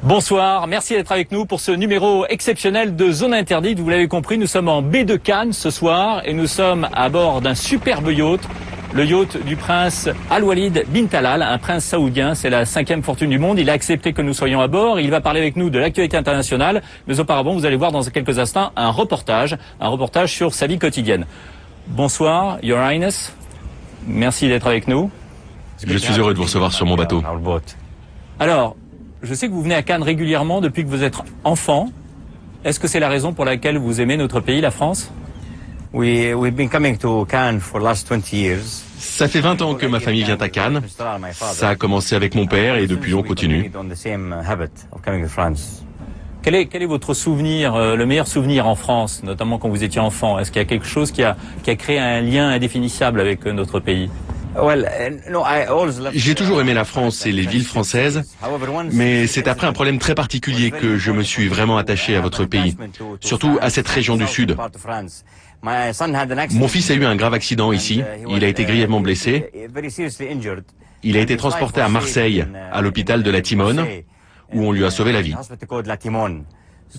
Bonsoir, merci d'être avec nous pour ce numéro exceptionnel de Zone Interdite. Vous l'avez compris, nous sommes en baie de Cannes ce soir et nous sommes à bord d'un superbe yacht, le yacht du prince Al-Walid bin Talal, un prince saoudien. C'est la 5e fortune du monde. Il a accepté que nous soyons à bord. Il va parler avec nous de l'actualité internationale. Mais auparavant, vous allez voir dans quelques instants un reportage sur sa vie quotidienne. Bonsoir, Your Highness. Merci d'être avec nous. Je suis heureux de vous recevoir sur mon bateau. Alors, je sais que vous venez à Cannes régulièrement depuis que vous êtes enfant. Est-ce que c'est la raison pour laquelle vous aimez notre pays, la France? Ça fait 20 ans que ma famille vient à Cannes. Ça a commencé avec mon père et depuis on continue. Quel est votre souvenir, le meilleur souvenir en France, notamment quand vous étiez enfant? Est-ce qu'il y a quelque chose qui a créé un lien indéfinissable avec notre pays? J'ai toujours aimé la France et les villes françaises, mais c'est après un problème très particulier que je me suis vraiment attaché à votre pays, surtout à cette région du Sud. Mon fils a eu un grave accident ici, il a été grièvement blessé. Il a été transporté à Marseille, à l'hôpital de la Timone, où on lui a sauvé la vie.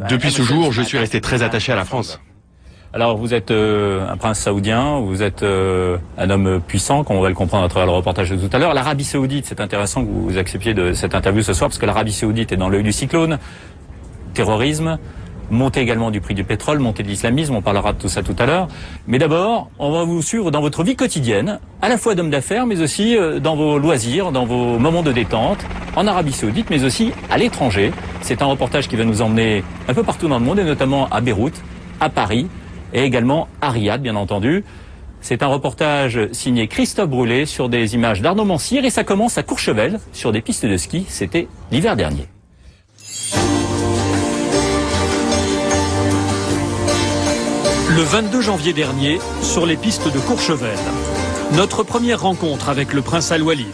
Depuis ce jour, je suis resté très attaché à la France. Alors vous êtes un prince saoudien, vous êtes un homme puissant, comme on va le comprendre à travers le reportage de tout à l'heure. L'Arabie Saoudite, c'est intéressant que vous acceptiez de cette interview ce soir, parce que l'Arabie Saoudite est dans l'œil du cyclone, terrorisme, montée également du prix du pétrole, montée de l'islamisme, on parlera de tout ça tout à l'heure. Mais d'abord, on va vous suivre dans votre vie quotidienne, à la fois d'homme d'affaires, mais aussi dans vos loisirs, dans vos moments de détente, en Arabie Saoudite, mais aussi à l'étranger. C'est un reportage qui va nous emmener un peu partout dans le monde, et notamment à Beyrouth, à Paris, et également à Riyad, bien entendu. C'est un reportage signé Christophe Brûlé sur des images d'Arnaud Mansir, et ça commence à Courchevel, sur des pistes de ski. C'était l'hiver dernier. Le 22 janvier dernier, sur les pistes de Courchevel, notre première rencontre avec le prince Al-Walid.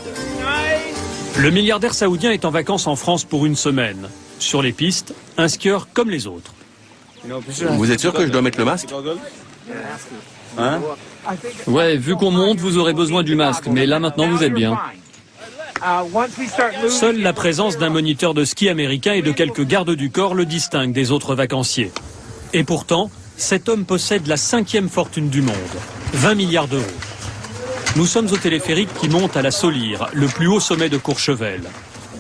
Le milliardaire saoudien est en vacances en France pour une semaine. Sur les pistes, un skieur comme les autres. Vous êtes sûr que je dois mettre le masque? Hein? Ouais, vu qu'on monte, vous aurez besoin du masque, mais là maintenant vous êtes bien. Seule la présence d'un moniteur de ski américain et de quelques gardes du corps le distingue des autres vacanciers. Et pourtant, cet homme possède la 5e fortune du monde, 20 milliards d'euros. Nous sommes au téléphérique qui monte à la Solire, le plus haut sommet de Courchevel.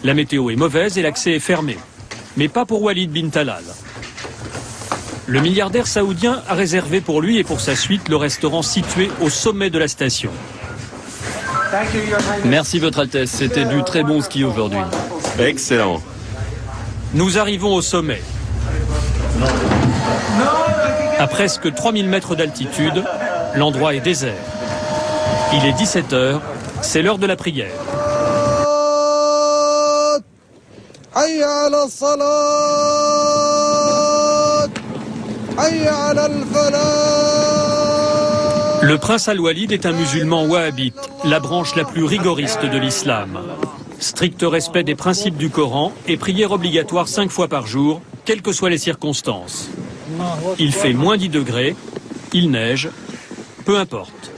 La météo est mauvaise et l'accès est fermé. Mais pas pour Walid bin Talal. Le milliardaire saoudien a réservé pour lui et pour sa suite le restaurant situé au sommet de la station. Merci Votre Altesse, c'était du très bon ski aujourd'hui. Excellent. Nous arrivons au sommet. À presque 3000 mètres d'altitude, l'endroit est désert. Il est 17h, c'est l'heure de la prière. Le prince Al-Walid est un musulman wahhabite, la branche la plus rigoriste de l'islam. Strict respect des principes du Coran et prière obligatoire 5 fois par jour, quelles que soient les circonstances. Il fait moins 10 degrés, il neige, peu importe.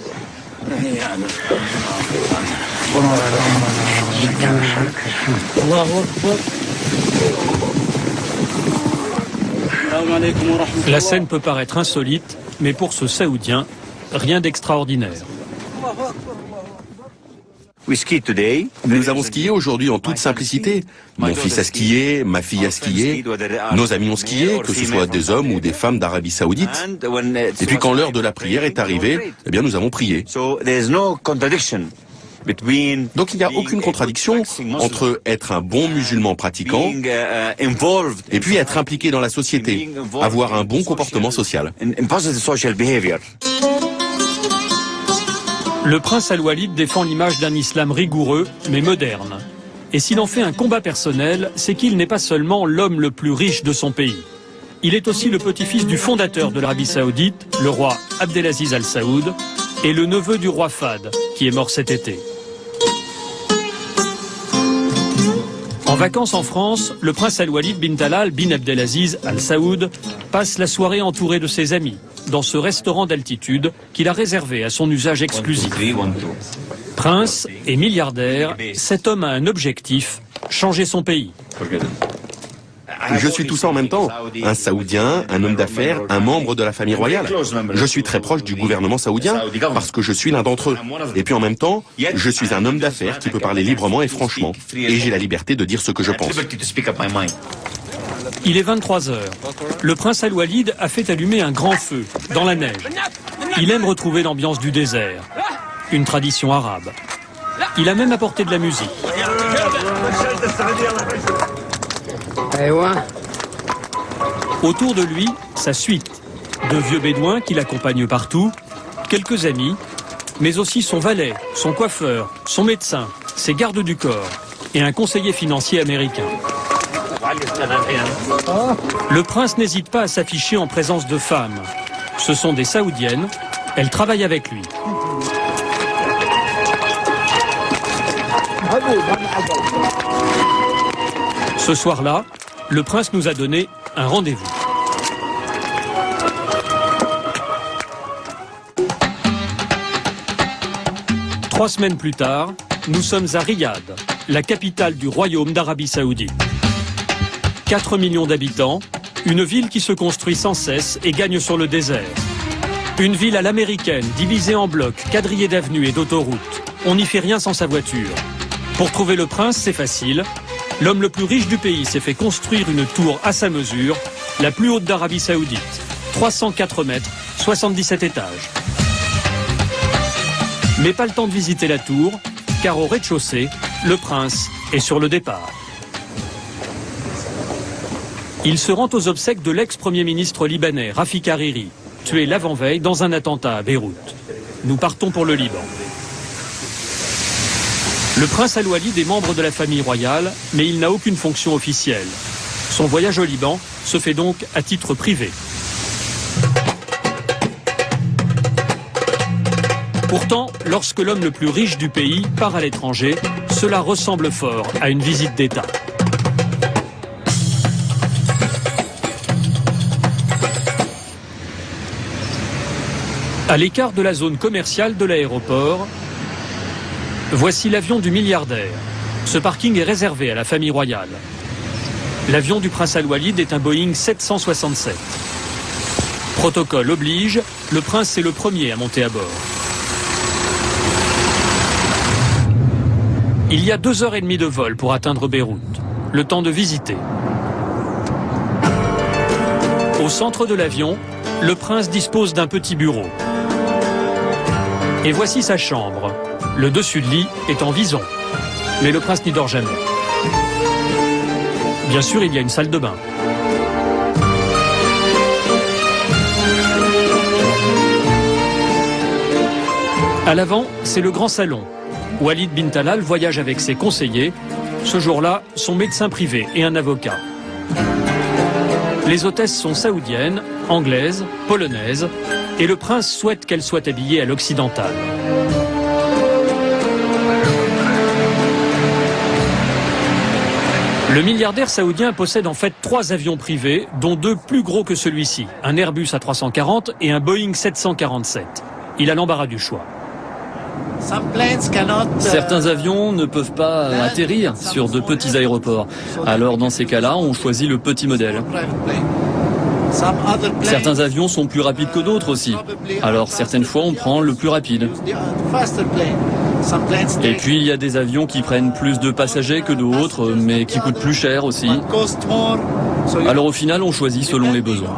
La scène peut paraître insolite, mais pour ce Saoudien, rien d'extraordinaire. Nous avons skié aujourd'hui en toute simplicité. Mon fils a skié, ma fille a skié, nos amis ont skié, que ce soit des hommes ou des femmes d'Arabie Saoudite. Et puis quand l'heure de la prière est arrivée, eh bien nous avons prié. Donc il n'y a aucune contradiction entre être un bon musulman pratiquant et puis être impliqué dans la société, avoir un bon comportement social. Le prince Al-Walid défend l'image d'un islam rigoureux, mais moderne. Et s'il en fait un combat personnel, c'est qu'il n'est pas seulement l'homme le plus riche de son pays. Il est aussi le petit-fils du fondateur de l'Arabie Saoudite, le roi Abdelaziz Al Saoud, et le neveu du roi Fahd, qui est mort cet été. En vacances en France, le prince Al-Walid bin Talal bin Abdelaziz Al Saoud passe la soirée entouré de ses amis, dans ce restaurant d'altitude qu'il a réservé à son usage exclusif. Prince et milliardaire, cet homme a un objectif, changer son pays. Je suis tout ça en même temps. Un Saoudien, un homme d'affaires, un membre de la famille royale. Je suis très proche du gouvernement saoudien parce que je suis l'un d'entre eux. Et puis en même temps, je suis un homme d'affaires qui peut parler librement et franchement. Et j'ai la liberté de dire ce que je pense. Il est 23 heures. Le prince Al-Walid a fait allumer un grand feu, dans la neige. Il aime retrouver l'ambiance du désert, une tradition arabe. Il a même apporté de la musique. Autour de lui, sa suite. De vieux bédouins qui l'accompagnent partout, quelques amis, mais aussi son valet, son coiffeur, son médecin, ses gardes du corps et un conseiller financier américain. Le prince n'hésite pas à s'afficher en présence de femmes. Ce sont des Saoudiennes, elles travaillent avec lui. Ce soir-là, le prince nous a donné un rendez-vous. Trois semaines plus tard, nous sommes à Riyad, la capitale du royaume d'Arabie Saoudite. 4 millions d'habitants, une ville qui se construit sans cesse et gagne sur le désert. Une ville à l'américaine, divisée en blocs, quadrillée d'avenues et d'autoroutes. On n'y fait rien sans sa voiture. Pour trouver le prince, c'est facile. L'homme le plus riche du pays s'est fait construire une tour à sa mesure, la plus haute d'Arabie Saoudite. 304 mètres, 77 étages. Mais pas le temps de visiter la tour, car au rez-de-chaussée, le prince est sur le départ. Il se rend aux obsèques de l'ex-premier ministre libanais, Rafik Hariri, tué l'avant-veille dans un attentat à Beyrouth. Nous partons pour le Liban. Le prince Al-Walid est membre de la famille royale, mais il n'a aucune fonction officielle. Son voyage au Liban se fait donc à titre privé. Pourtant, lorsque l'homme le plus riche du pays part à l'étranger, cela ressemble fort à une visite d'État. À l'écart de la zone commerciale de l'aéroport, voici l'avion du milliardaire. Ce parking est réservé à la famille royale. L'avion du prince Al-Walid est un Boeing 767. Protocole oblige, le prince est le premier à monter à bord. Il y a 2h30 de vol pour atteindre Beyrouth. Le temps de visiter. Au centre de l'avion, le prince dispose d'un petit bureau. Et voici sa chambre. Le dessus de lit est en vison. Mais le prince n'y dort jamais. Bien sûr, il y a une salle de bain. À l'avant, c'est le grand salon. Walid bin Talal voyage avec ses conseillers. Ce jour-là, son médecin privé et un avocat. Les hôtesses sont saoudiennes, anglaises, polonaises, et le prince souhaite qu'elles soient habillées à l'occidental. Le milliardaire saoudien possède en fait 3 avions privés, dont 2 plus gros que celui-ci, un Airbus A340 et un Boeing 747. Il a l'embarras du choix. Certains avions ne peuvent pas atterrir sur de petits aéroports. Alors dans ces cas-là, on choisit le petit modèle. Certains avions sont plus rapides que d'autres aussi. Alors certaines fois, on prend le plus rapide. Et puis il y a des avions qui prennent plus de passagers que d'autres, mais qui coûtent plus cher aussi. Alors au final, on choisit selon les besoins.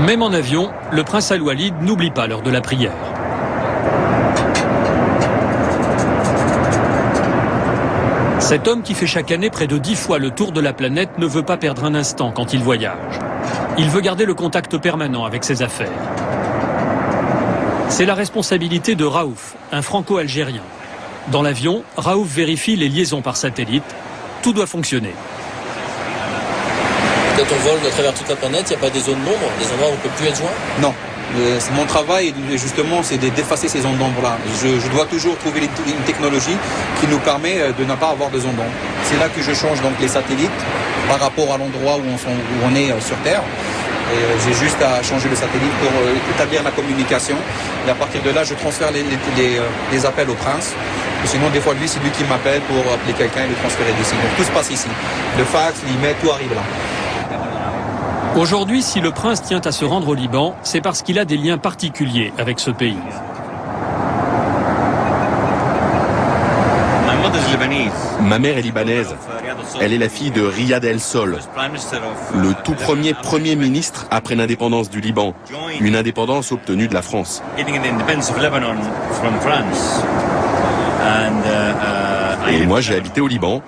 Même en avion, le prince Al-Walid n'oublie pas l'heure de la prière. Cet homme qui fait chaque année près de 10 fois le tour de la planète ne veut pas perdre un instant quand il voyage. Il veut garder le contact permanent avec ses affaires. C'est la responsabilité de Raouf, un franco-algérien. Dans l'avion, Raouf vérifie les liaisons par satellite. Tout doit fonctionner. Quand on vole à travers toute la planète, il n'y a pas des zones d'ombre, des endroits où on ne peut plus être joint? Non. Mon travail, justement, c'est d'effacer ces zones d'ombre-là. Je dois toujours trouver une technologie qui nous permet de ne pas avoir de zones d'ombre. C'est là que je change donc les satellites par rapport à l'endroit où on est sur Terre. J'ai juste à changer le satellite pour établir la communication. Et à partir de là, je transfère les appels au prince. Sinon, des fois, lui, c'est lui qui m'appelle pour appeler quelqu'un et le transférer d'ici. Donc tout se passe ici. Le fax, l'email, tout arrive là. Aujourd'hui, si le prince tient à se rendre au Liban, c'est parce qu'il a des liens particuliers avec ce pays. Ma mère est libanaise. Elle est la fille de Riyad El Sol, le tout premier ministre après l'indépendance du Liban, une indépendance obtenue de la France. Et moi, j'ai habité au Liban,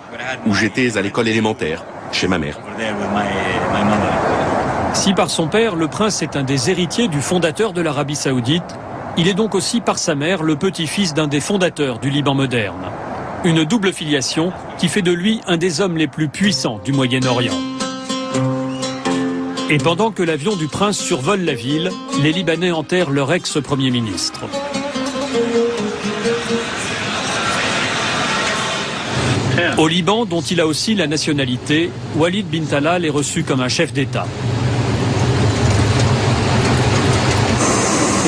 où j'étais à l'école élémentaire, chez ma mère. Si par son père, le prince est un des héritiers du fondateur de l'Arabie Saoudite, il est donc aussi par sa mère le petit-fils d'un des fondateurs du Liban moderne. Une double filiation qui fait de lui un des hommes les plus puissants du Moyen-Orient. Et pendant que l'avion du prince survole la ville, les Libanais enterrent leur ex-premier ministre. Au Liban, dont il a aussi la nationalité, Walid bin Talal est reçu comme un chef d'État.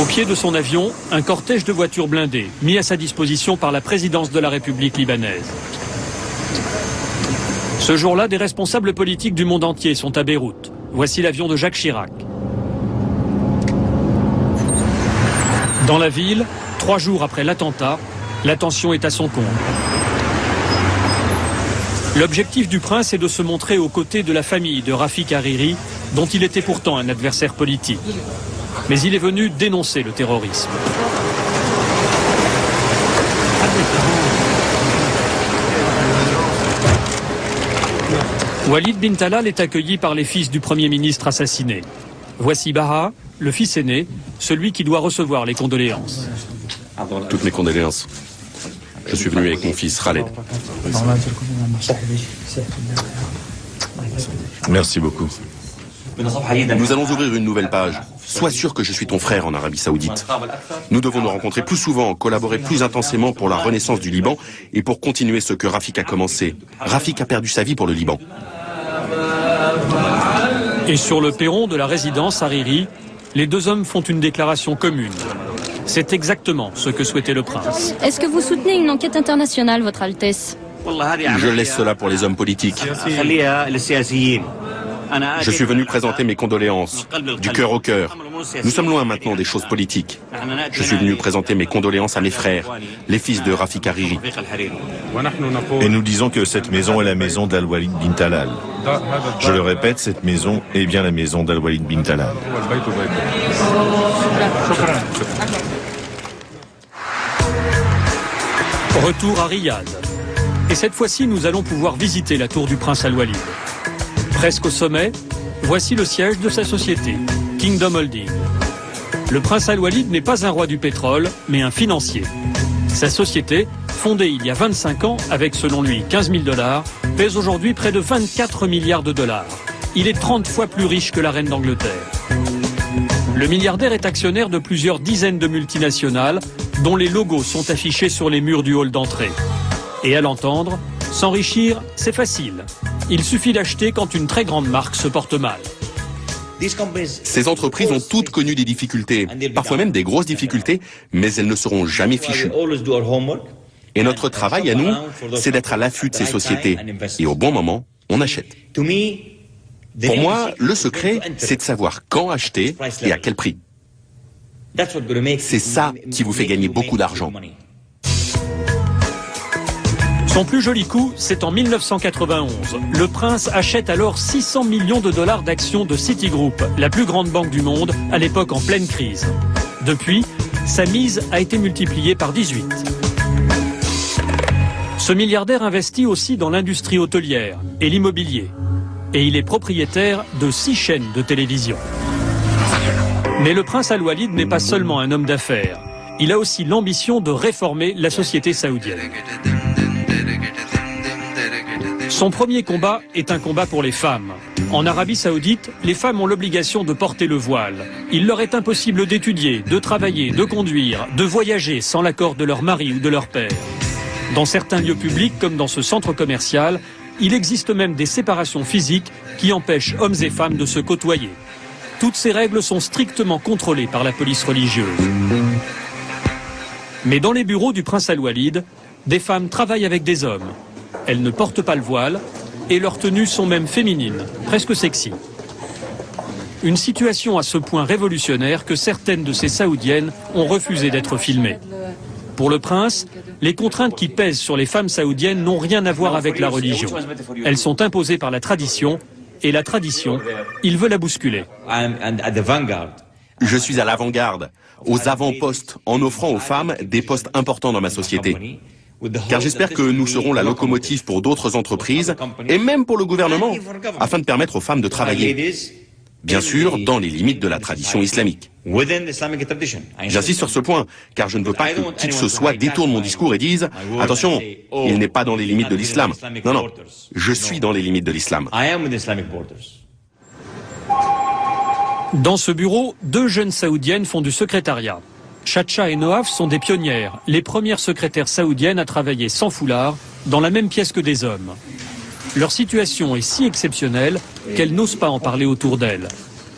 Au pied de son avion, un cortège de voitures blindées, mis à sa disposition par la présidence de la République libanaise. Ce jour-là, des responsables politiques du monde entier sont à Beyrouth. Voici l'avion de Jacques Chirac. Dans la ville, 3 jours après l'attentat, la tension est à son comble. L'objectif du prince est de se montrer aux côtés de la famille de Rafik Hariri, dont il était pourtant un adversaire politique. Mais il est venu dénoncer le terrorisme. Walid bin Talal est accueilli par les fils du Premier ministre assassiné. Voici Baha, le fils aîné, celui qui doit recevoir les condoléances. Toutes mes condoléances. Je suis venu avec mon fils Khaled. Merci beaucoup. Nous allons ouvrir une nouvelle page. Sois sûr que je suis ton frère en Arabie Saoudite. Nous devons nous rencontrer plus souvent, collaborer plus intensément pour la renaissance du Liban et pour continuer ce que Rafik a commencé. Rafik a perdu sa vie pour le Liban. Et sur le perron de la résidence Hariri, les deux hommes font une déclaration commune. C'est exactement ce que souhaitait le prince. Est-ce que vous soutenez une enquête internationale, Votre Altesse? Je laisse cela pour les hommes politiques. Je suis venu présenter mes condoléances, du cœur au cœur. Nous sommes loin maintenant des choses politiques. Je suis venu présenter mes condoléances à mes frères, les fils de Rafik Hariri. Et nous disons que cette maison est la maison d'Al-Walid bin Talal. Je le répète, cette maison est bien la maison d'Al-Walid bin Talal. Retour à Riyad. Et cette fois-ci, nous allons pouvoir visiter la tour du prince Al-Walid. Presque au sommet, voici le siège de sa société, Kingdom Holding. Le prince Al-Walid n'est pas un roi du pétrole, mais un financier. Sa société, fondée il y a 25 ans avec, selon lui, 15 000 $, pèse aujourd'hui près de 24 milliards de dollars. Il est 30 fois plus riche que la reine d'Angleterre. Le milliardaire est actionnaire de plusieurs dizaines de multinationales, dont les logos sont affichés sur les murs du hall d'entrée. Et à l'entendre, s'enrichir, c'est facile. Il suffit d'acheter quand une très grande marque se porte mal. Ces entreprises ont toutes connu des difficultés, parfois même des grosses difficultés, mais elles ne seront jamais fichues. Et notre travail à nous, c'est d'être à l'affût de ces sociétés. Et au bon moment, on achète. Pour moi, le secret, c'est de savoir quand acheter et à quel prix. C'est ça qui vous fait gagner beaucoup d'argent. Son plus joli coup, c'est en 1991. Le prince achète alors 600 millions de dollars d'actions de Citigroup, la plus grande banque du monde, à l'époque en pleine crise. Depuis, sa mise a été multipliée par 18. Ce milliardaire investit aussi dans l'industrie hôtelière et l'immobilier. Et il est propriétaire de 6 chaînes de télévision. Mais le prince Al-Walid n'est pas seulement un homme d'affaires. Il a aussi l'ambition de réformer la société saoudienne. Son premier combat est un combat pour les femmes. En Arabie Saoudite, les femmes ont l'obligation de porter le voile. Il leur est impossible d'étudier, de travailler, de conduire, de voyager sans l'accord de leur mari ou de leur père. Dans certains lieux publics, comme dans ce centre commercial, il existe même des séparations physiques qui empêchent hommes et femmes de se côtoyer. Toutes ces règles sont strictement contrôlées par la police religieuse. Mais dans les bureaux du prince Al-Walid, Des femmes travaillent avec des hommes. Elles ne portent pas le voile et leurs tenues sont même féminines, presque sexy. Une situation à ce point révolutionnaire que certaines de ces Saoudiennes ont refusé d'être filmées. Pour le prince, les contraintes qui pèsent sur les femmes saoudiennes n'ont rien à voir avec la religion. Elles sont imposées par la tradition, et la tradition, il veut la bousculer. Je suis à l'avant-garde, aux avant-postes, en offrant aux femmes des postes importants dans ma société. Car j'espère que nous serons la locomotive pour d'autres entreprises, et même pour le gouvernement, afin de permettre aux femmes de travailler. Bien sûr, dans les limites de la tradition islamique. J'insiste sur ce point, car je ne veux pas que qui que ce soit détourne mon discours et dise « Attention, il n'est pas dans les limites de l'islam ». Non, non, je suis dans les limites de l'islam. Dans ce bureau, 2 jeunes saoudiennes font du secrétariat. Chacha et Noaf sont des pionnières, les premières secrétaires saoudiennes à travailler sans foulard, dans la même pièce que des hommes. Leur situation est si exceptionnelle qu'elles n'osent pas en parler autour d'elles.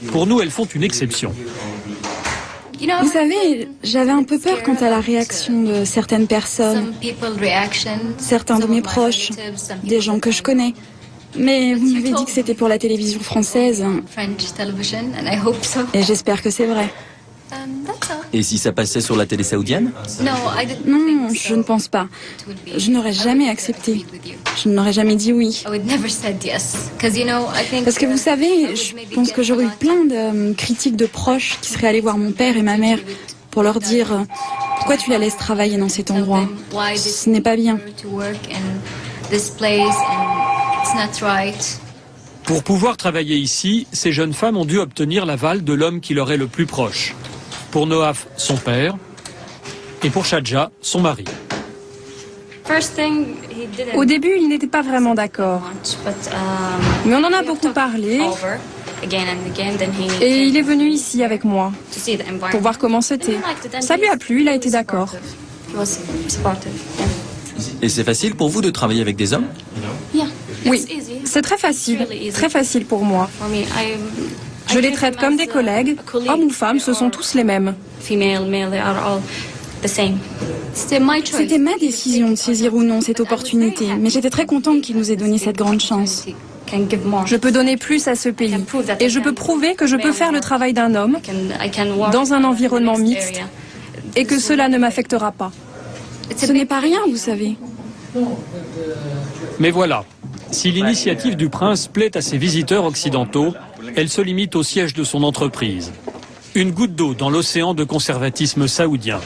Pour nous, elles font une exception. Vous savez, j'avais un peu peur quant à la réaction de certaines personnes, certains de mes proches, des gens que je connais. Mais vous m'avez dit que c'était pour la télévision française. Et j'espère que c'est vrai. Et si ça passait sur la télé saoudienne? Non, je ne pense pas. Je n'aurais jamais accepté. Je n'aurais jamais dit oui. Parce que vous savez, je pense que j'aurais eu plein de critiques de proches qui seraient allés voir mon père et ma mère pour leur dire « Pourquoi tu la laisses travailler dans cet endroit? Ce n'est pas bien. » Pour pouvoir travailler ici, ces jeunes femmes ont dû obtenir l'aval de l'homme qui leur est le plus proche. Pour Noaf, son père, et pour Shadja, son mari. Au début, il n'était pas vraiment d'accord. Mais on en a beaucoup parlé. Et il est venu ici avec moi pour voir comment c'était. Ça lui a plu, il a été d'accord. Et c'est facile pour vous de travailler avec des hommes? Oui, c'est très facile pour moi. Je les traite comme des collègues, hommes ou femmes, ce sont tous les mêmes. C'était ma décision de saisir ou non cette opportunité, mais j'étais très contente qu'il nous ait donné cette grande chance. Je peux donner plus à ce pays et je peux prouver que je peux faire le travail d'un homme dans un environnement mixte et que cela ne m'affectera pas. Ce n'est pas rien, vous savez. Mais voilà, si l'initiative du prince plaît à ses visiteurs occidentaux, elle se limite au siège de son entreprise. Une goutte d'eau dans l'océan de conservatisme saoudien.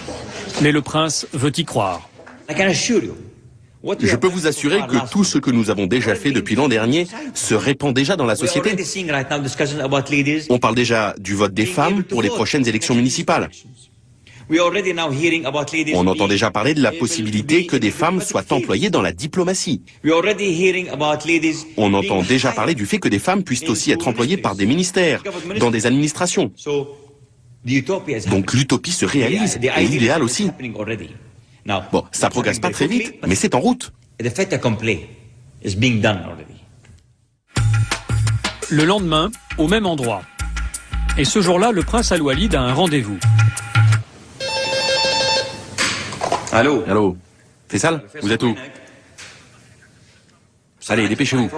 Mais le prince veut y croire. Je peux vous assurer que tout ce que nous avons déjà fait depuis l'an dernier se répand déjà dans la société. On parle déjà du vote des femmes pour les prochaines élections municipales. On entend déjà parler de la possibilité que des femmes soient employées dans la diplomatie. On entend déjà parler du fait que des femmes puissent aussi être employées par des ministères, dans des administrations. Donc l'utopie se réalise, et l'idéal aussi. Bon, ça progresse pas très vite, mais c'est en route. Le lendemain, au même endroit. Et ce jour-là, le prince Al-Walid a un rendez-vous. Allô? Allô? Faisal, vous êtes où? Allez, dépêchez-vous.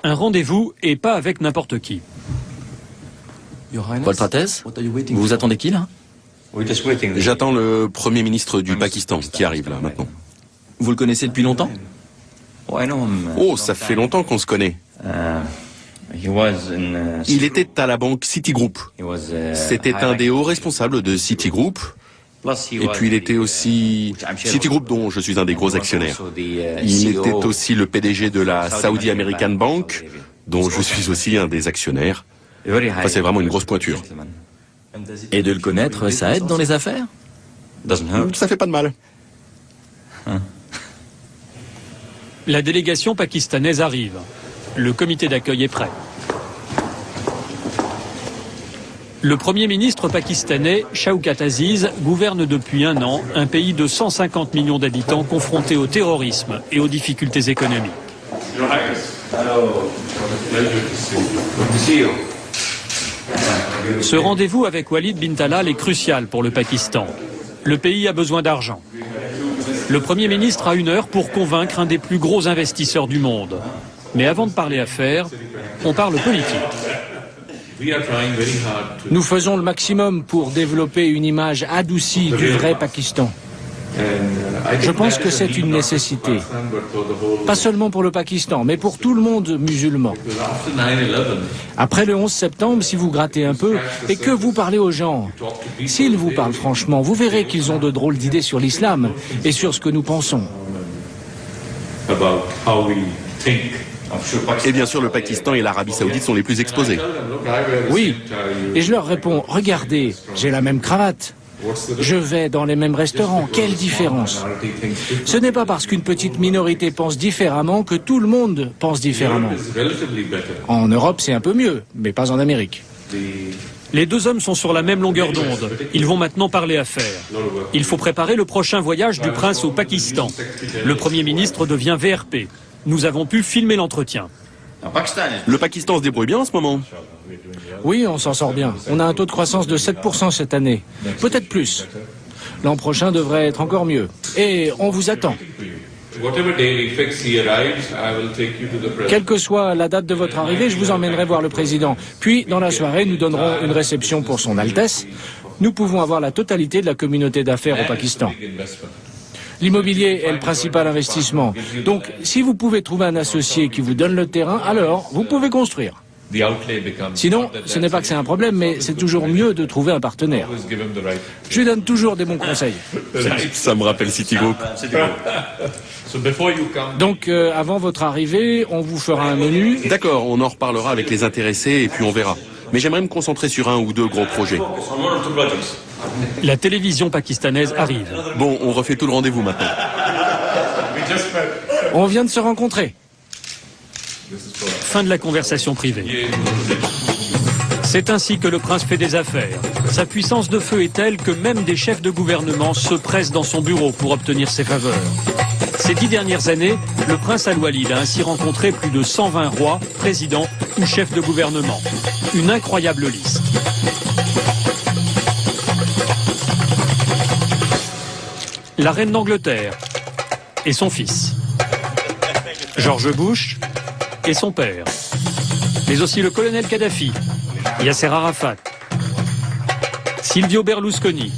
Un rendez-vous et pas avec n'importe qui. Votre Altesse, vous attendez qui là? J'attends le Premier ministre du Pakistan qui arrive là maintenant. Vous le connaissez depuis longtemps? Oh, ça fait longtemps qu'on se connaît. Il était à la banque Citigroup. C'était un des hauts responsables de Citigroup. Et puis il était aussi Citigroup, dont je suis un des gros actionnaires. Il était aussi le PDG de la Saudi American Bank, dont je suis aussi un des actionnaires. Enfin, c'est vraiment une grosse pointure. Et de le connaître, ça aide dans les affaires? Ça fait pas de mal. La délégation pakistanaise arrive. Le comité d'accueil est prêt. Le Premier ministre pakistanais, Shaukat Aziz, gouverne depuis 1 an un pays de 150 millions d'habitants confronté au terrorisme et aux difficultés économiques. Ce rendez-vous avec Walid bin Talal est crucial pour le Pakistan. Le pays a besoin d'argent. Le Premier ministre a 1 heure pour convaincre un des plus gros investisseurs du monde. Mais avant de parler affaires, on parle politique. Nous faisons le maximum pour développer une image adoucie du vrai Pakistan. Je pense que c'est une nécessité. Pas seulement pour le Pakistan, mais pour tout le monde musulman. Après le 11 septembre, si vous grattez un peu et que vous parlez aux gens, s'ils vous parlent franchement, vous verrez qu'ils ont de drôles d'idées sur l'islam et sur ce que nous pensons. Et bien sûr, le Pakistan et l'Arabie Saoudite sont les plus exposés. Oui, et je leur réponds, regardez, j'ai la même cravate. Je vais dans les mêmes restaurants, quelle différence? Ce n'est pas parce qu'une petite minorité pense différemment que tout le monde pense différemment. En Europe, c'est un peu mieux, mais pas en Amérique. Les 2 hommes sont sur la même longueur d'onde. Ils vont maintenant parler affaires. Il faut préparer le prochain voyage du prince au Pakistan. Le Premier ministre devient VRP. Nous avons pu filmer l'entretien. Le Pakistan se débrouille bien en ce moment. Oui, on s'en sort bien. On a un taux de croissance de 7% cette année. Peut-être plus. L'an prochain devrait être encore mieux. Et on vous attend. Quelle que soit la date de votre arrivée, je vous emmènerai voir le président. Puis, dans la soirée, nous donnerons une réception pour son Altesse. Nous pouvons avoir la totalité de la communauté d'affaires au Pakistan. L'immobilier est le principal investissement. Donc, si vous pouvez trouver un associé qui vous donne le terrain, alors vous pouvez construire. Sinon, ce n'est pas que c'est un problème, mais c'est toujours mieux de trouver un partenaire. Je lui donne toujours des bons conseils. Ça me rappelle Citigroup. Donc, avant votre arrivée, on vous fera un menu. D'accord, on en reparlera avec les intéressés et puis on verra. Mais j'aimerais me concentrer sur 1 ou 2 gros projets. La télévision pakistanaise arrive. Bon, on refait tout le rendez-vous maintenant. On vient de se rencontrer. Fin de la conversation privée. C'est ainsi que le prince fait des affaires. Sa puissance de feu est telle que même des chefs de gouvernement se pressent dans son bureau pour obtenir ses faveurs. Ces 10 dernières années, le prince Al-Walid a ainsi rencontré plus de 120 rois, présidents ou chefs de gouvernement. Une incroyable liste. La reine d'Angleterre et son fils. George Bush et son père. Mais aussi le colonel Kadhafi, Yasser Arafat, Silvio Berlusconi,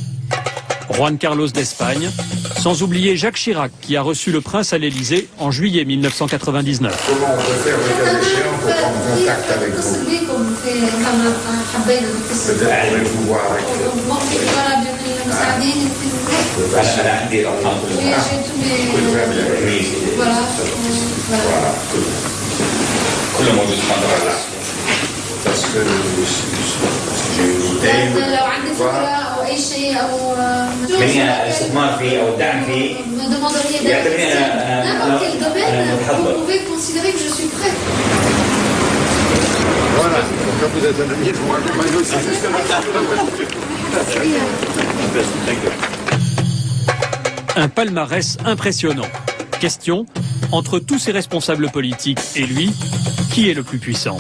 Juan Carlos d'Espagne, sans oublier Jacques Chirac qui a reçu le prince à l'Élysée en juillet 1999. Comment on peut faire le cas échéant pour prendre contact avec vous? Peut-être pourrez-vous voir avec vous. Parce que j'ai une idée. الاستثمار فيه او الدعم فيه يعتبرني انا Vous pouvez considérer que je suis prêt. Voilà, quand vous êtes un ami, je vous accompagne aussi. Un palmarès impressionnant. Question, entre tous ces responsables politiques et lui, qui est le plus puissant?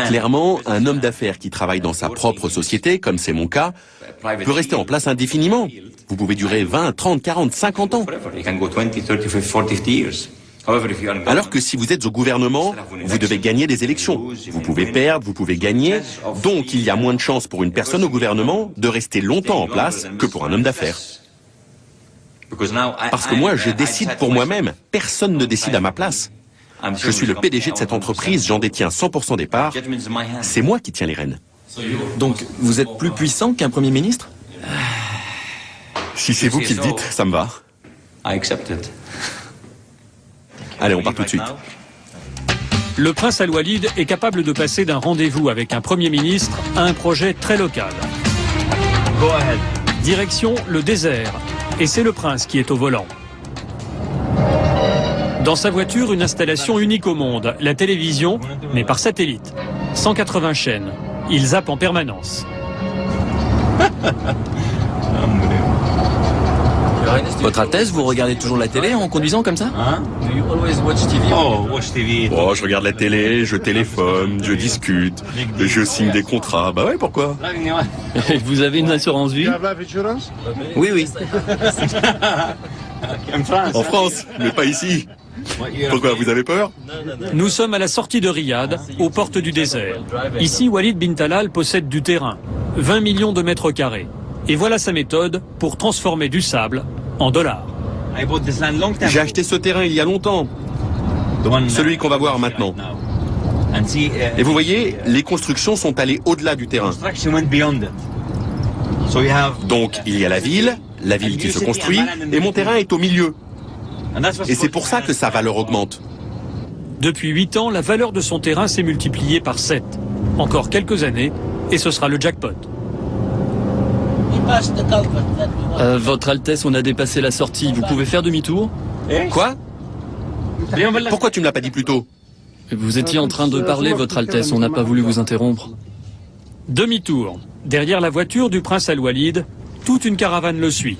Clairement, un homme d'affaires qui travaille dans sa propre société, comme c'est mon cas, peut rester en place indéfiniment. Vous pouvez durer 20, 30, 40, 50 ans. Alors que si vous êtes au gouvernement, vous devez gagner des élections. Vous pouvez perdre, vous pouvez gagner. Donc il y a moins de chances pour une personne au gouvernement de rester longtemps en place que pour un homme d'affaires. Parce que moi, je décide pour moi-même. Personne ne décide à ma place. Je suis le PDG de cette entreprise, j'en détiens 100% des parts. C'est moi qui tiens les rênes. Donc, vous êtes plus puissant qu'un Premier ministre? Si c'est vous qui le dites, ça me va. Allez, on part tout de suite. Le prince Al-Walid est capable de passer d'un rendez-vous avec un Premier ministre à un projet très local. Direction le désert. Et c'est le prince qui est au volant. Dans sa voiture, une installation unique au monde, la télévision, mais par satellite. 180 chaînes. Il zappe en permanence. Votre Altesse, vous regardez toujours la télé en conduisant comme ça? Oh, je regarde la télé, je téléphone, je discute, je signe des contrats. Bah ouais, pourquoi? Et vous avez une assurance vie? Oui, oui. En France, mais pas ici. Pourquoi, vous avez peur? Nous sommes à la sortie de Riyad, aux portes du désert. Ici, Walid bin Talal possède du terrain, 20 millions de mètres carrés. Et voilà sa méthode pour transformer du sable en dollars. J'ai acheté ce terrain il y a longtemps, celui qu'on va voir maintenant. Et vous voyez, les constructions sont allées au-delà du terrain. Donc il y a la ville qui se construit, et mon terrain est au milieu. Et c'est pour ça que sa valeur augmente. Depuis 8 ans, la valeur de son terrain s'est multipliée par 7. Encore quelques années, et ce sera le jackpot. Votre Altesse, on a dépassé la sortie. Vous pouvez faire demi-tour? Quoi? Pourquoi tu me l'as pas dit plus tôt? Vous étiez en train de parler, Votre Altesse. On n'a pas voulu vous interrompre. Demi-tour. Derrière la voiture du prince Al-Walid, toute une caravane le suit.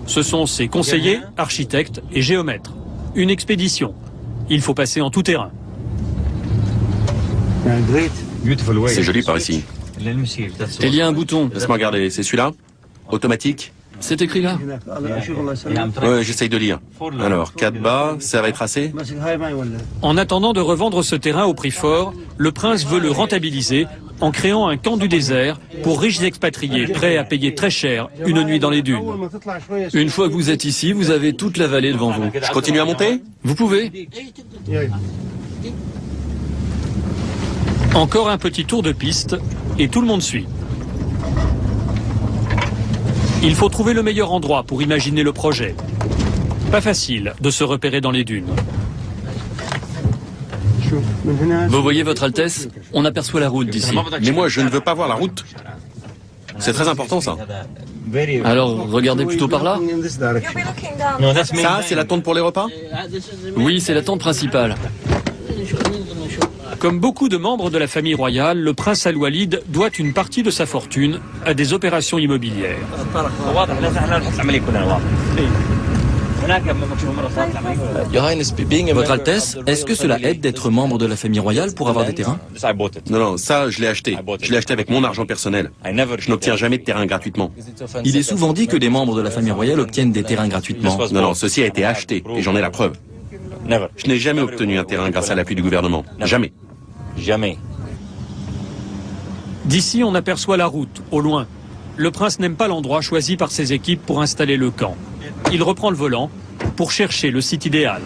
Ce sont ses conseillers, architectes et géomètres. Une expédition. Il faut passer en tout terrain. C'est joli par ici. Il y a un bouton. Laisse-moi regarder, c'est celui-là? Automatique? C'est écrit là. Ouais, j'essaye de lire. Alors, 4 bas, ça va être assez? En attendant de revendre ce terrain au prix fort, le prince veut le rentabiliser en créant un camp du désert pour riches expatriés prêts à payer très cher une nuit dans les dunes. Une fois que vous êtes ici, vous avez toute la vallée devant vous. Je continue à monter? Vous pouvez. Encore un petit tour de piste et tout le monde suit. Il faut trouver le meilleur endroit pour imaginer le projet. Pas facile de se repérer dans les dunes. Vous voyez, Votre Altesse, on aperçoit la route d'ici. Mais moi, je ne veux pas voir la route. C'est très important, ça. Alors, regardez plutôt par là. Ça, c'est la tente pour les repas? Oui, c'est la tente principale. Comme beaucoup de membres de la famille royale, le prince Al-Walid doit une partie de sa fortune à des opérations immobilières. Votre Altesse, est-ce que cela aide d'être membre de la famille royale pour avoir des terrains? Non, ça, je l'ai acheté. Je l'ai acheté avec mon argent personnel. Je n'obtiens jamais de terrain gratuitement. Il est souvent dit que des membres de la famille royale obtiennent des terrains gratuitement. Non, ceci a été acheté, et j'en ai la preuve. Je n'ai jamais obtenu un terrain grâce à l'appui du gouvernement. Jamais. Jamais. D'ici, on aperçoit la route, au loin. Le prince n'aime pas l'endroit choisi par ses équipes pour installer le camp. Il reprend le volant pour chercher le site idéal.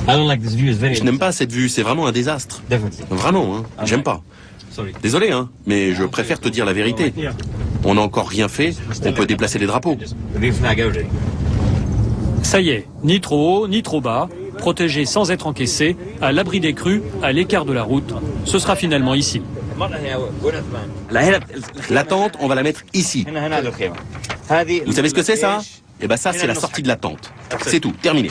Je n'aime pas cette vue, c'est vraiment un désastre. Vraiment, hein. J'aime pas. Désolé, hein, mais je préfère te dire la vérité. On n'a encore rien fait, on peut déplacer les drapeaux. Ça y est, ni trop haut, ni trop bas, protégé sans être encaissé, à l'abri des crues, à l'écart de la route, ce sera finalement ici. La tente, on va la mettre ici. Vous savez ce que c'est, ça? Eh ben ça, c'est la sortie de la tente. C'est tout, terminé.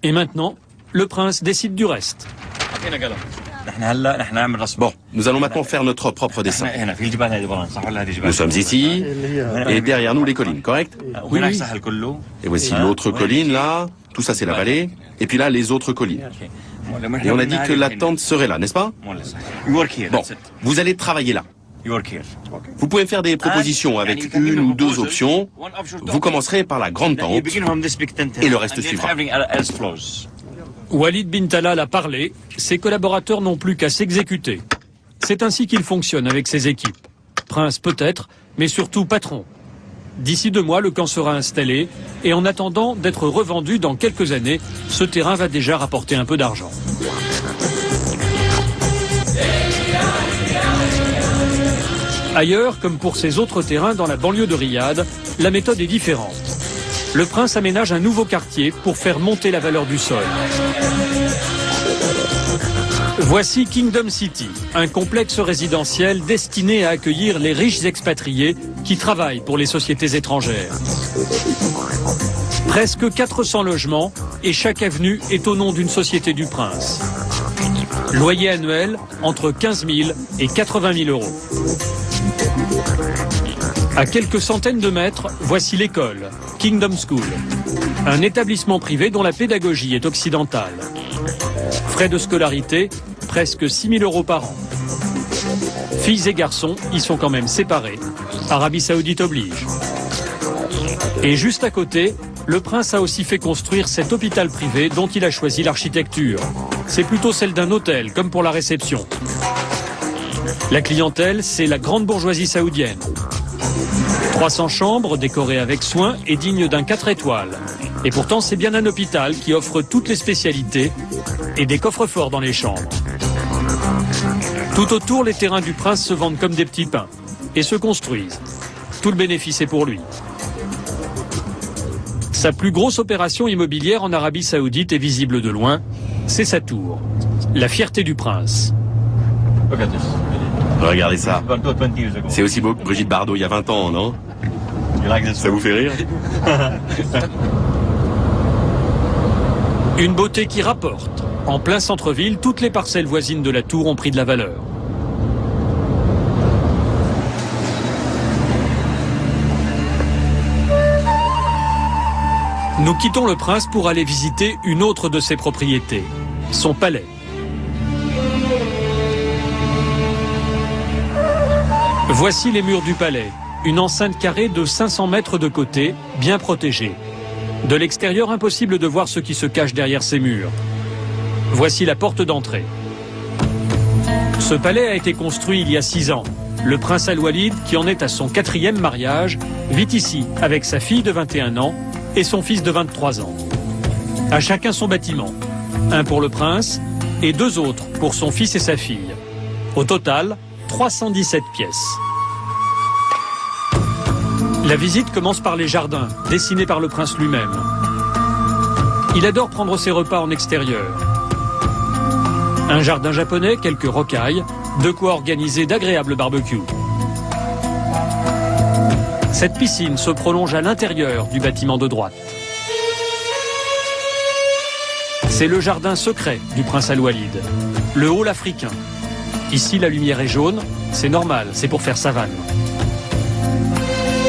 Et maintenant, le prince décide du reste. Bon, nous allons maintenant faire notre propre dessin. Nous sommes ici, et derrière nous les collines, correct? Oui, oui. Et voici l'autre colline, là. Tout ça, c'est la vallée. Et puis là, les autres collines. Et on a dit que la tente serait là, n'est-ce pas? Bon, vous allez travailler là. Vous pouvez faire des propositions avec une ou deux options. Vous commencerez par la grande tente, et le reste suivra. Walid bin Talal a parlé, ses collaborateurs n'ont plus qu'à s'exécuter. C'est ainsi qu'il fonctionne avec ses équipes. Prince peut-être, mais surtout patron. D'ici 2 mois, le camp sera installé, et en attendant d'être revendu dans quelques années, ce terrain va déjà rapporter un peu d'argent. Ailleurs, comme pour ces autres terrains dans la banlieue de Riyad, la méthode est différente. Le prince aménage un nouveau quartier pour faire monter la valeur du sol. Voici Kingdom City, un complexe résidentiel destiné à accueillir les riches expatriés qui travaillent pour les sociétés étrangères. Presque 400 logements et chaque avenue est au nom d'une société du prince. Loyer annuel entre 15 000 et 80 000 euros. À quelques centaines de mètres, voici l'école, Kingdom School. Un établissement privé dont la pédagogie est occidentale. Frais de scolarité, presque 6 000 euros par an. Filles et garçons y sont quand même séparés. Arabie Saoudite oblige. Et juste à côté, le prince a aussi fait construire cet hôpital privé dont il a choisi l'architecture. C'est plutôt celle d'un hôtel, comme pour la réception. La clientèle, c'est la grande bourgeoisie saoudienne. 300 chambres décorées avec soin et dignes d'un 4 étoiles. Et pourtant, c'est bien un hôpital qui offre toutes les spécialités et des coffres-forts dans les chambres. Tout autour, les terrains du prince se vendent comme des petits pains et se construisent. Tout le bénéfice est pour lui. Sa plus grosse opération immobilière en Arabie Saoudite est visible de loin. C'est sa tour, la fierté du prince. Regardez ça. C'est aussi beau que Brigitte Bardot il y a 20 ans, non? Ça vous fait rire? Une beauté qui rapporte. En plein centre-ville, toutes les parcelles voisines de la tour ont pris de la valeur. Nous quittons le prince pour aller visiter une autre de ses propriétés, son palais. Voici les murs du palais, une enceinte carrée de 500 mètres de côté, bien protégée. De l'extérieur, impossible de voir ce qui se cache derrière ces murs. Voici la porte d'entrée. Ce palais a été construit il y a 6 ans. Le prince Al-Walid, qui en est à son 4e mariage, vit ici avec sa fille de 21 ans et son fils de 23 ans. À chacun son bâtiment. Un pour le prince et 2 autres pour son fils et sa fille. Au total, 317 pièces. La visite commence par les jardins, dessinés par le prince lui-même. Il adore prendre ses repas en extérieur. Un jardin japonais, quelques rocailles, de quoi organiser d'agréables barbecues. Cette piscine se prolonge à l'intérieur du bâtiment de droite. C'est le jardin secret du prince Al-Walid, le hall africain. Ici, la lumière est jaune, c'est normal, c'est pour faire savane.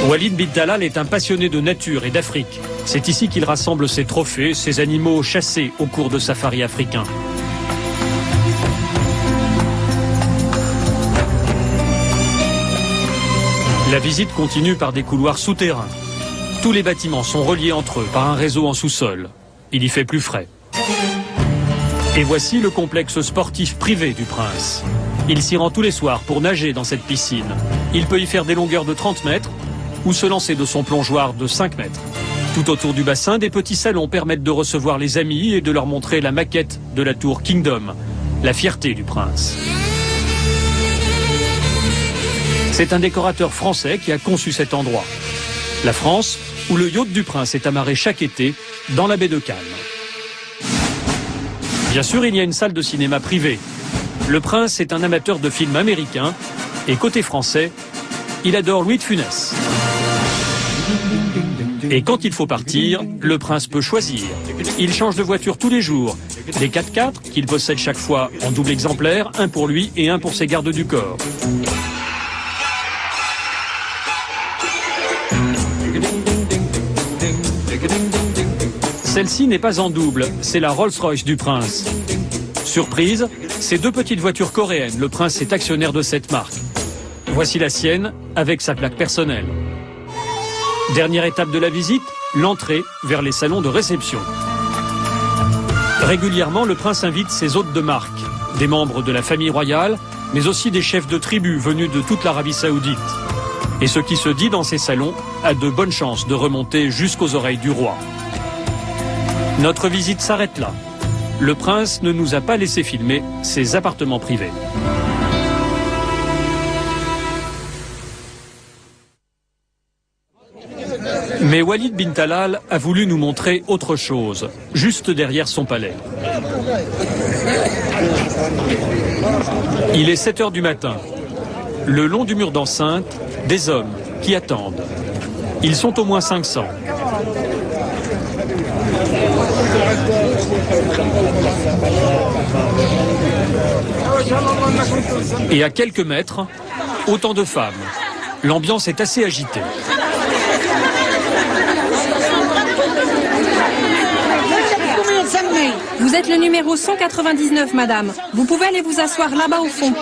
Walid bin Talal est un passionné de nature et d'Afrique. C'est ici qu'il rassemble ses trophées, ses animaux chassés au cours de safaris africains. La visite continue par des couloirs souterrains. Tous les bâtiments sont reliés entre eux par un réseau en sous-sol. Il y fait plus frais. Et voici le complexe sportif privé du prince. Il s'y rend tous les soirs pour nager dans cette piscine. Il peut y faire des longueurs de 30 mètres ou se lancer de son plongeoir de 5 mètres. Tout autour du bassin, des petits salons permettent de recevoir les amis et de leur montrer la maquette de la tour Kingdom, la fierté du prince. C'est un décorateur français qui a conçu cet endroit. La France, où le yacht du prince est amarré chaque été dans la baie de Cannes. Bien sûr, il y a une salle de cinéma privée. Le prince est un amateur de films américains et côté français, il adore Louis de Funès. Et quand il faut partir, le prince peut choisir. Il change de voiture tous les jours. Des 4x4 qu'il possède chaque fois en double exemplaire, un pour lui et un pour ses gardes du corps. Celle-ci n'est pas en double, c'est la Rolls-Royce du prince. Surprise, ces 2 petites voitures coréennes, le prince est actionnaire de cette marque. Voici la sienne, avec sa plaque personnelle. Dernière étape de la visite, l'entrée vers les salons de réception. Régulièrement, le prince invite ses hôtes de marque, des membres de la famille royale, mais aussi des chefs de tribu venus de toute l'Arabie Saoudite. Et ce qui se dit dans ces salons a de bonnes chances de remonter jusqu'aux oreilles du roi. Notre visite s'arrête là. Le prince ne nous a pas laissé filmer ses appartements privés. Mais Walid bin Talal a voulu nous montrer autre chose, juste derrière son palais. Il est 7 h du matin. Le long du mur d'enceinte, des hommes qui attendent. Ils sont au moins 500. Et à quelques mètres, autant de femmes. L'ambiance est assez agitée. Vous êtes le numéro 199, madame. Vous pouvez aller vous asseoir là-bas au fond.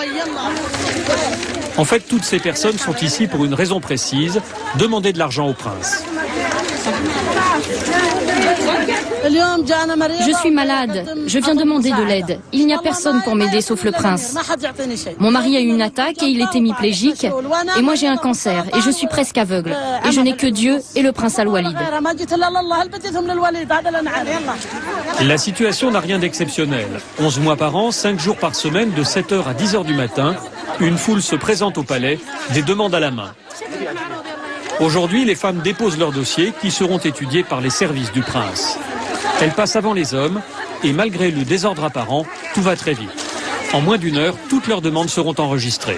En fait, toutes ces personnes sont ici pour une raison précise, demander de l'argent au prince. Je suis malade. Je viens demander de l'aide. Il n'y a personne pour m'aider sauf le prince. Mon mari a eu une attaque et il est hémiplégique. Et moi j'ai un cancer et je suis presque aveugle. Et je n'ai que Dieu et le prince Al-Walid. La situation n'a rien d'exceptionnel. 11 mois par an, 5 jours par semaine, de 7h à 10h du matin, une foule se présente au palais, des demandes à la main. Aujourd'hui, les femmes déposent leurs dossiers qui seront étudiés par les services du prince. Elles passent avant les hommes et malgré le désordre apparent, tout va très vite. En moins d'une heure, toutes leurs demandes seront enregistrées.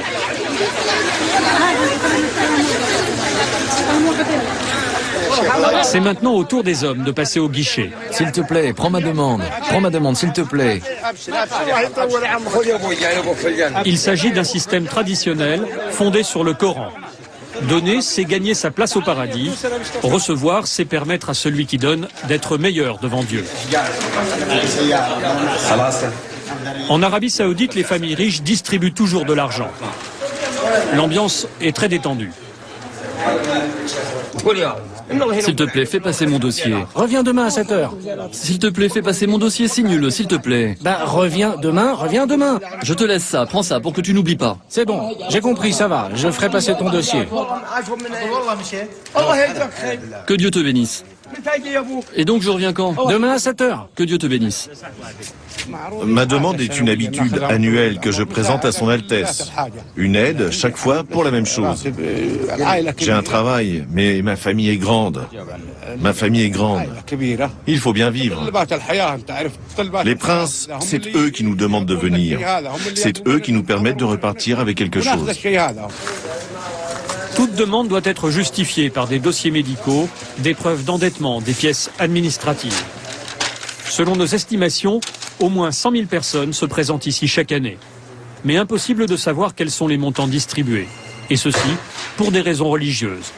C'est maintenant au tour des hommes de passer au guichet. S'il te plaît, prends ma demande. Prends ma demande, s'il te plaît. Il s'agit d'un système traditionnel fondé sur le Coran. Donner, c'est gagner sa place au paradis. Recevoir, c'est permettre à celui qui donne d'être meilleur devant Dieu. En Arabie Saoudite, les familles riches distribuent toujours de l'argent. L'ambiance est très détendue. S'il te plaît, fais passer mon dossier. Reviens demain à 7h. S'il te plaît, fais passer mon dossier, signe-le, s'il te plaît. Ben, reviens demain. Je te laisse ça, prends ça pour que tu n'oublies pas. C'est bon, j'ai compris, ça va. Je ferai passer ton dossier. Que Dieu te bénisse. Et donc je reviens quand? Demain à 7h. Que Dieu te bénisse. Ma demande est une habitude annuelle que je présente à son Altesse. Une aide, chaque fois, pour la même chose. J'ai un travail, mais ma famille est grande. Ma famille est grande. Il faut bien vivre. Les princes, c'est eux qui nous demandent de venir. C'est eux qui nous permettent de repartir avec quelque chose. Toute demande doit être justifiée par des dossiers médicaux, des preuves d'endettement, des pièces administratives. Selon nos estimations, au moins 100 000 personnes se présentent ici chaque année. Mais impossible de savoir quels sont les montants distribués. Et ceci pour des raisons religieuses.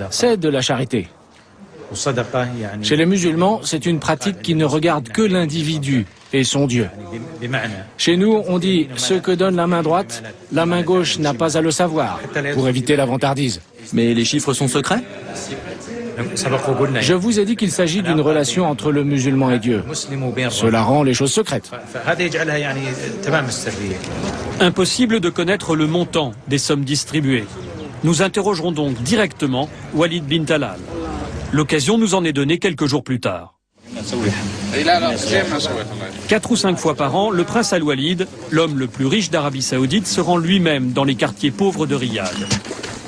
C'est de la charité. Chez les musulmans, c'est une pratique qui ne regarde que l'individu et son Dieu. Chez nous, on dit « ce que donne la main droite, la main gauche n'a pas à le savoir » pour éviter la vantardise. Mais les chiffres sont secrets? Je vous ai dit qu'il s'agit d'une relation entre le musulman et Dieu. Cela rend les choses secrètes. Impossible de connaître le montant des sommes distribuées. Nous interrogerons donc directement Walid bin Talal. L'occasion nous en est donnée quelques jours plus tard. 4 ou 5 fois par an, le prince Al-Walid, l'homme le plus riche d'Arabie Saoudite, se rend lui-même dans les quartiers pauvres de Riyad.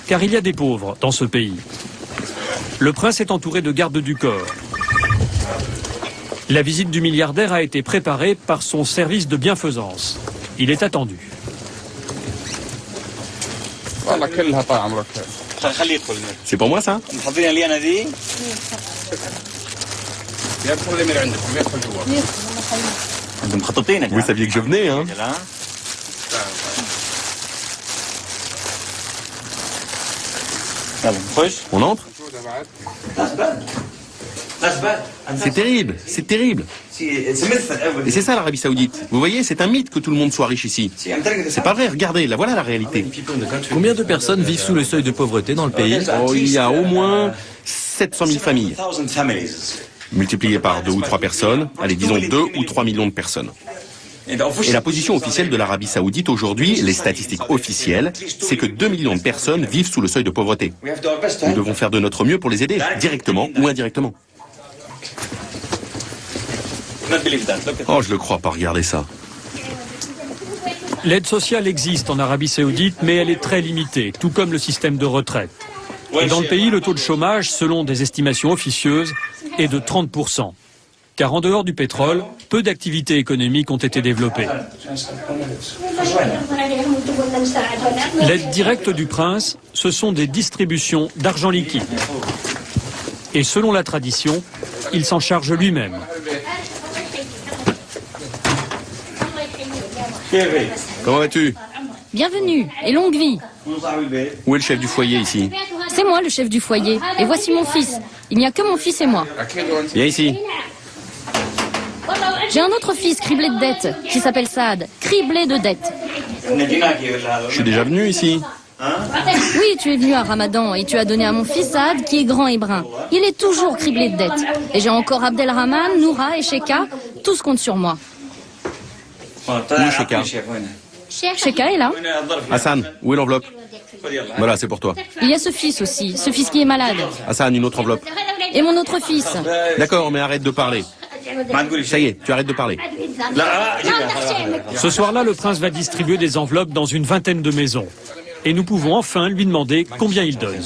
Car il y a des pauvres dans ce pays. Le prince est entouré de gardes du corps. La visite du milliardaire a été préparée par son service de bienfaisance. Il est attendu. C'est pour moi ça? Vous saviez que je venais, hein? On entre? C'est terrible, c'est terrible. Et c'est ça l'Arabie Saoudite. Vous voyez, c'est un mythe que tout le monde soit riche ici. C'est pas vrai, regardez, là voilà la réalité. Combien de personnes vivent sous le seuil de pauvreté dans le pays? Oh, il y a au moins 700 000 familles. Multiplié par 2 ou 3 personnes, allez, disons 2 ou 3 millions de personnes. Et la position officielle de l'Arabie Saoudite aujourd'hui, les statistiques officielles, c'est que 2 millions de personnes vivent sous le seuil de pauvreté. Nous devons faire de notre mieux pour les aider, directement ou indirectement. Oh, je le crois pas, regardez ça. L'aide sociale existe en Arabie Saoudite, mais elle est très limitée, tout comme le système de retraite. Et dans le pays, le taux de chômage, selon des estimations officieuses, est de 30%. Car en dehors du pétrole, peu d'activités économiques ont été développées. L'aide directe du prince, ce sont des distributions d'argent liquide. Et selon la tradition, il s'en charge lui-même. Comment vas-tu? Bienvenue et longue vie. Où est le chef du foyer ici? C'est moi le chef du foyer. Et voici mon fils. Il n'y a que mon fils et moi. Viens ici. J'ai un autre fils criblé de dettes, qui s'appelle Saad. Criblé de dettes. Je suis déjà venu ici. Oui, tu es venu à Ramadan et tu as donné à mon fils Saad qui est grand et brun. Il est toujours criblé de dettes. Et j'ai encore Abdelrahman, Noura et Sheka. Tous comptent sur moi. Où est Sheka? Sheka est là. Hassan, où est l'enveloppe? Voilà, c'est pour toi. Il y a ce fils aussi, ce fils qui est malade. Hassan, une autre enveloppe. Et mon autre fils. D'accord, mais arrête de parler. Ça y est, tu arrêtes de parler. Ce soir-là, le prince va distribuer des enveloppes dans une vingtaine de maisons. Et nous pouvons enfin lui demander combien il donne.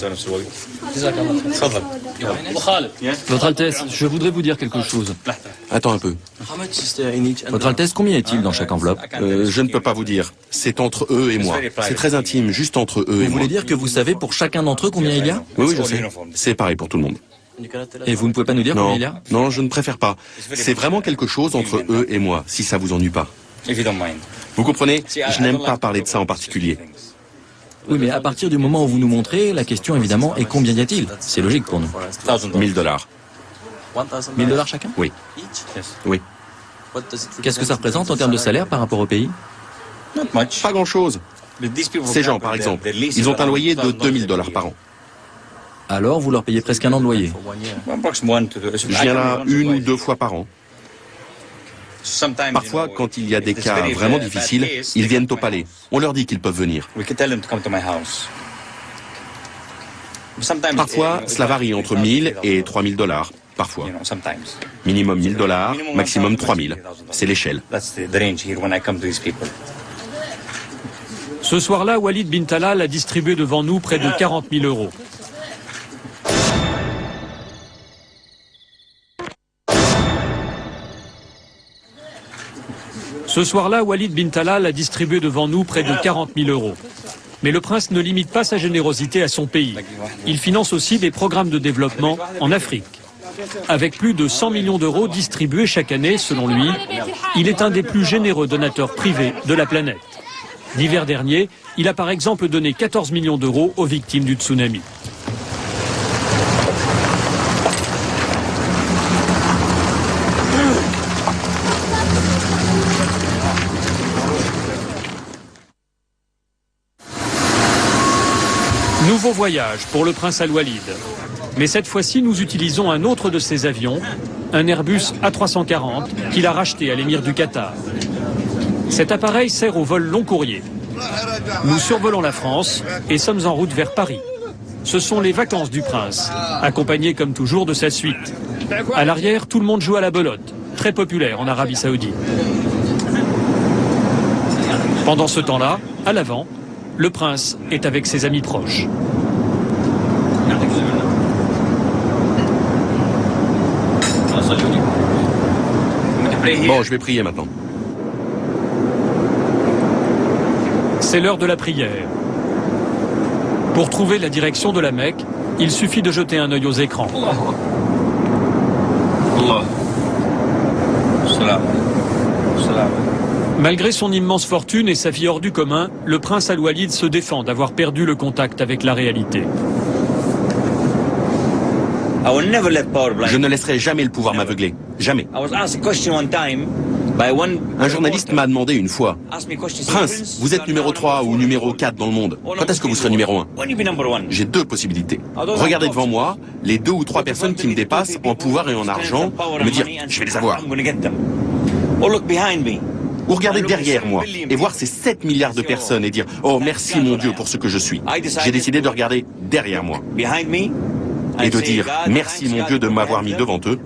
Votre Altesse, je voudrais vous dire quelque chose. Attends un peu. Votre Altesse, combien est-il dans chaque enveloppe? Je ne peux pas vous dire. C'est entre eux et moi. C'est très intime, juste entre eux et moi. Vous voulez dire que vous savez pour chacun d'entre eux combien il y a? Oui, oui, je sais. C'est pareil pour tout le monde. Et vous ne pouvez pas nous dire combien il y a? Non, je ne préfère pas. C'est vraiment quelque chose entre eux et moi, si ça vous ennuie pas. Vous comprenez? Je n'aime pas parler de ça en particulier. Oui, mais à partir du moment où vous nous montrez, la question évidemment est combien y a-t-il? C'est logique pour nous. $1000. $1000 chacun? Oui. Oui. Qu'est-ce que ça représente en termes de salaire par rapport au pays? Pas grand-chose. Ces gens, par exemple, ils ont un loyer de $2000 par an. Alors, vous leur payez presque un an de loyer. Je viens là 1 ou 2 fois par an. Parfois, quand il y a des cas vraiment difficiles, ils viennent au palais. On leur dit qu'ils peuvent venir. Parfois, cela varie entre $1000 et $3000. Parfois. Minimum $1000, maximum 3000. C'est l'échelle. Ce soir-là, Walid bin Talal a distribué devant nous près de 40 000 €. Ce soir-là, Walid bin Talal a distribué devant nous près de 40 000 €. Mais le prince ne limite pas sa générosité à son pays. Il finance aussi des programmes de développement en Afrique. Avec plus de 100 millions d'euros distribués chaque année, selon lui, il est un des plus généreux donateurs privés de la planète. L'hiver dernier, il a par exemple donné 14 millions d'euros aux victimes du tsunami. Nouveau voyage pour le prince Al-Walid. Mais cette fois-ci, nous utilisons un autre de ses avions, un Airbus A340 qu'il a racheté à l'émir du Qatar. Cet appareil sert au vol long courrier. Nous survolons la France et sommes en route vers Paris. Ce sont les vacances du prince, accompagné comme toujours de sa suite. À l'arrière, tout le monde joue à la belote, très populaire en Arabie Saoudite. Pendant ce temps-là, à l'avant, le prince est avec ses amis proches. Bon, je vais prier maintenant. C'est l'heure de la prière. Pour trouver la direction de la Mecque, il suffit de jeter un œil aux écrans. Malgré son immense fortune et sa vie hors du commun, le prince Al-Walid se défend d'avoir perdu le contact avec la réalité. Je ne laisserai jamais le pouvoir m'aveugler. Jamais. Un journaliste m'a demandé une fois, « Prince, vous êtes numéro 3 ou numéro 4 dans le monde. Quand est-ce que vous serez numéro 1 ?» J'ai 2 possibilités. Regardez devant moi les 2 ou 3 personnes qui me dépassent en pouvoir et en argent et me dire, « Je vais les avoir. » Ou regarder derrière moi et voir ces 7 milliards de personnes et dire, « Oh, merci mon Dieu pour ce que je suis. » J'ai décidé de regarder derrière moi et de dire, « Merci mon Dieu de m'avoir mis devant eux. »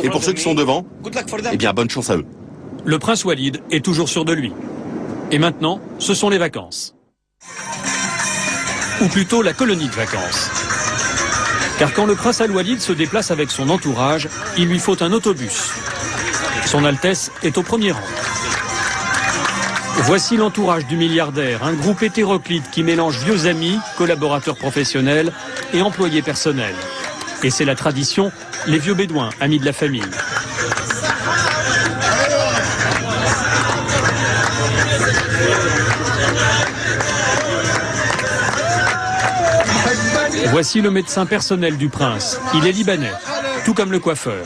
Et pour ceux qui sont devant, eh bien, bonne chance à eux. Le prince Walid est toujours sûr de lui. Et maintenant, ce sont les vacances. Ou plutôt la colonie de vacances. Car quand le prince Al-Walid se déplace avec son entourage, il lui faut un autobus. Son Altesse est au premier rang. Voici l'entourage du milliardaire, un groupe hétéroclite qui mélange vieux amis, collaborateurs professionnels et employés personnels. Et c'est la tradition, les vieux bédouins, amis de la famille. Voici le médecin personnel du prince. Il est libanais, tout comme le coiffeur.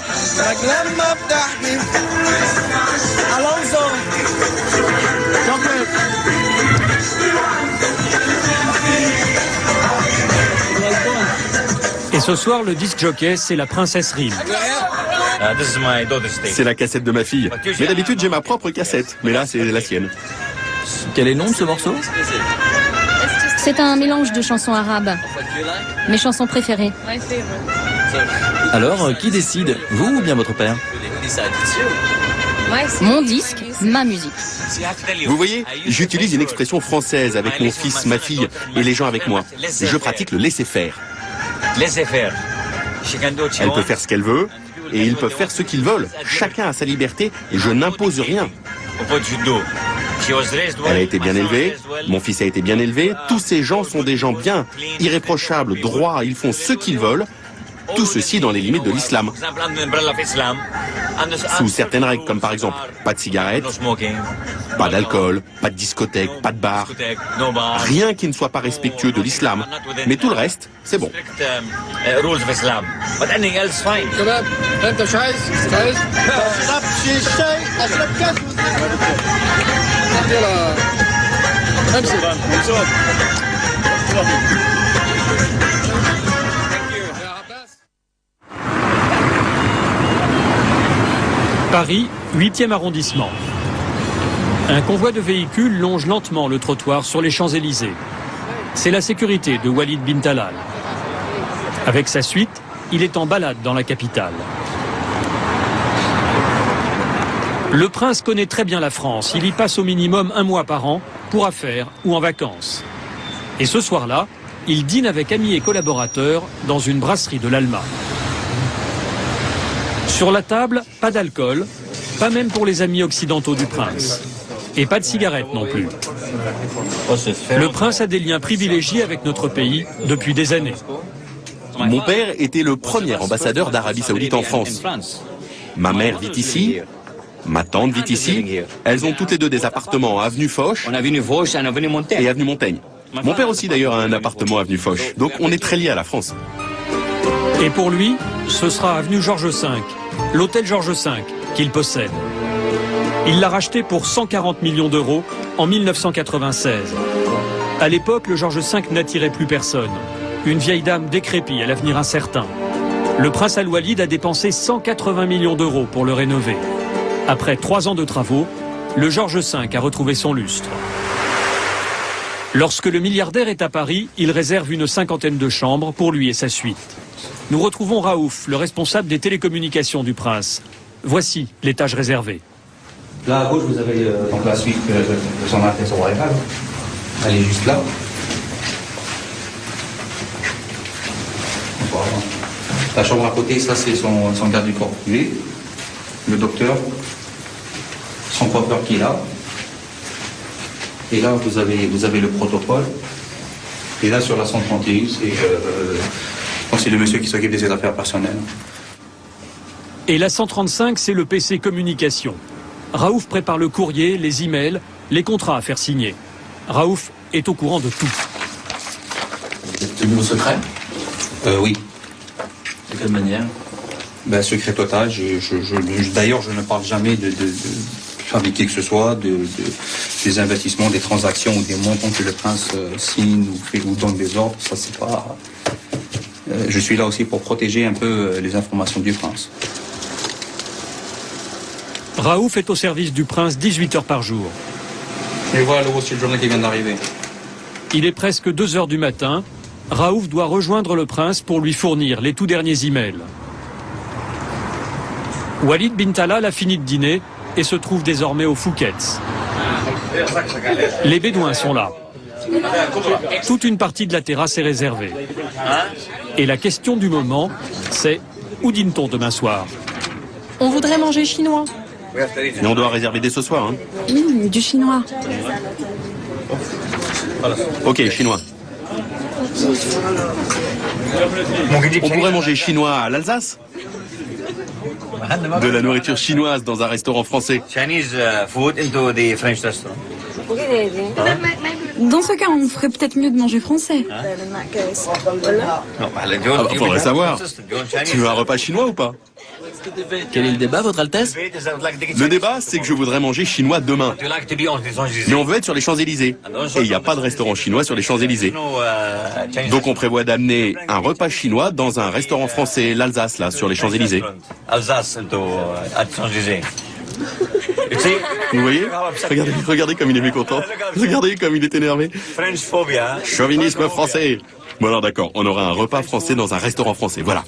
Et ce soir, le disc jockey, c'est la princesse Rim. C'est la cassette de ma fille. Mais d'habitude, j'ai ma propre cassette. Mais là, c'est la sienne. Quel est le nom de ce morceau? C'est un mélange de chansons arabes. Mes chansons préférées. Alors, qui décide, vous ou bien votre père? Mon disque, ma musique. Vous voyez, j'utilise une expression française avec mon fils, ma fille et les gens avec moi. Je pratique le laisser-faire. Laissez-faire. Elle peut faire ce qu'elle veut et ils peuvent faire ce qu'ils veulent. Chacun a sa liberté et je n'impose rien. Elle a été bien élevée, mon fils a été bien élevé, tous ces gens sont des gens bien, irréprochables, droits, ils font ce qu'ils veulent, tout ceci dans les limites de l'islam. Sous certaines règles, comme par exemple, pas de cigarettes, pas d'alcool, pas de discothèque, pas de bar, rien qui ne soit pas respectueux de l'islam. Mais tout le reste, c'est bon. Paris, 8e arrondissement. Un convoi de véhicules longe lentement le trottoir sur les Champs-Élysées. C'est la sécurité de Walid bin Talal. Avec sa suite, il est en balade dans la capitale. Le prince connaît très bien la France. Il y passe au minimum 1 mois par an pour affaires ou en vacances. Et ce soir-là, il dîne avec amis et collaborateurs dans une brasserie de l'Alma. Sur la table, pas d'alcool, pas même pour les amis occidentaux du prince. Et pas de cigarettes non plus. Le prince a des liens privilégiés avec notre pays depuis des années. Mon père était le premier ambassadeur d'Arabie Saoudite en France. Ma mère vit ici, ma tante vit ici. Elles ont toutes les deux des appartements à avenue Foch et avenue Montaigne. Mon père aussi d'ailleurs a un appartement à avenue Foch. Donc on est très liés à la France. Et pour lui, ce sera avenue Georges V, l'hôtel Georges V, qu'il possède. Il l'a racheté pour 140 millions d'euros en 1996. À l'époque, le Georges V n'attirait plus personne. Une vieille dame décrépie à l'avenir incertain. Le prince Al-Walid a dépensé 180 millions d'euros pour le rénover. Après 3 ans de travaux, le Georges V a retrouvé son lustre. Lorsque le milliardaire est à Paris, il réserve une 50aine de chambres pour lui et sa suite. Nous retrouvons Raouf, le responsable des télécommunications du prince. Voici l'étage réservé. Là à gauche, vous avez donc la suite de son Altesse royale. Elle est juste là. Voilà. La chambre à côté, ça c'est son garde du corps privé, le docteur, son coiffeur qui est là. Et là, vous avez le protocole. Et là, sur la 131, c'est le monsieur qui s'occupe des affaires personnelles. Et la 135, c'est le PC communication. Raouf prépare le courrier, les emails, les contrats à faire signer. Raouf est au courant de tout. C'est tenu au secret ? Oui. De quelle manière ? Secret total. D'ailleurs, je ne parle jamais avec qui que ce soit, des investissements, des transactions ou des montants que le prince signe ou donne des ordres. Ça, c'est pas. Je suis là aussi pour protéger un peu les informations du prince. Raouf est au service du prince 18 heures par jour. Et voilà le Wall Street Journal qui vient d'arriver. Il est presque 2 heures du matin. Raouf doit rejoindre le prince pour lui fournir les tout derniers emails. Walid bin Talal a fini de dîner et se trouve désormais au Phuket. Les Bédouins sont là. Toute une partie de la terrasse est réservée. Et la question du moment, c'est où dîne-t-on demain soir ? On voudrait manger chinois. Mais on doit réserver dès ce soir. Du chinois. Ok, chinois. On pourrait manger chinois à l'Alsace? De la nourriture chinoise dans un restaurant français. Dans ce cas, on ferait peut-être mieux de manger français. Faudrait savoir. Tu veux un repas chinois ou pas? Quel est le débat, Votre Altesse? Le débat, c'est que je voudrais manger chinois demain. Mais on veut être sur les Champs-Élysées. Et il n'y a pas de restaurant chinois sur les Champs-Élysées. Donc on prévoit d'amener un repas chinois dans un restaurant français, l'Alsace, là, sur les Champs-Élysées. Vous voyez? Regardez comme il est mécontent. Regardez comme il est énervé. Chauvinisme français. Bon alors d'accord, on aura un repas français dans un restaurant français, voilà.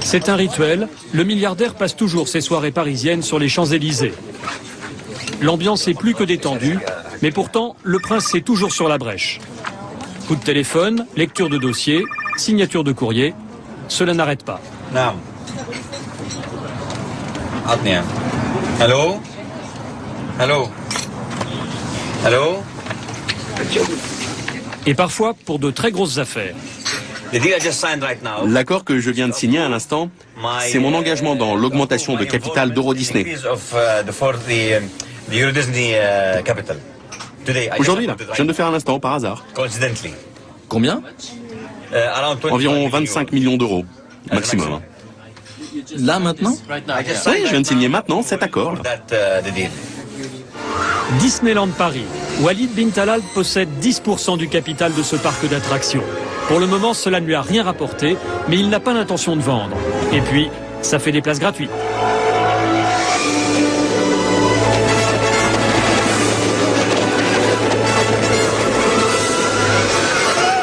C'est un rituel. Le milliardaire passe toujours ses soirées parisiennes sur les Champs-Élysées. L'ambiance est plus que détendue, mais pourtant, le prince est toujours sur la brèche. Coup de téléphone, lecture de dossier, signature de courrier, cela n'arrête pas. Allô? Allô? Allô? Et parfois pour de très grosses affaires. L'accord que je viens de signer à l'instant, c'est mon engagement dans l'augmentation de capital d'Euro Disney. Aujourd'hui, là, je viens de faire un instant, par hasard. Combien? Environ 25 millions d'euros, maximum. Hein. Là, maintenant? Oui, je viens de signer maintenant cet accord. Disneyland Paris. Walid bin Talal possède 10% du capital de ce parc d'attractions. Pour le moment, cela ne lui a rien rapporté, mais il n'a pas l'intention de vendre. Et puis, ça fait des places gratuites.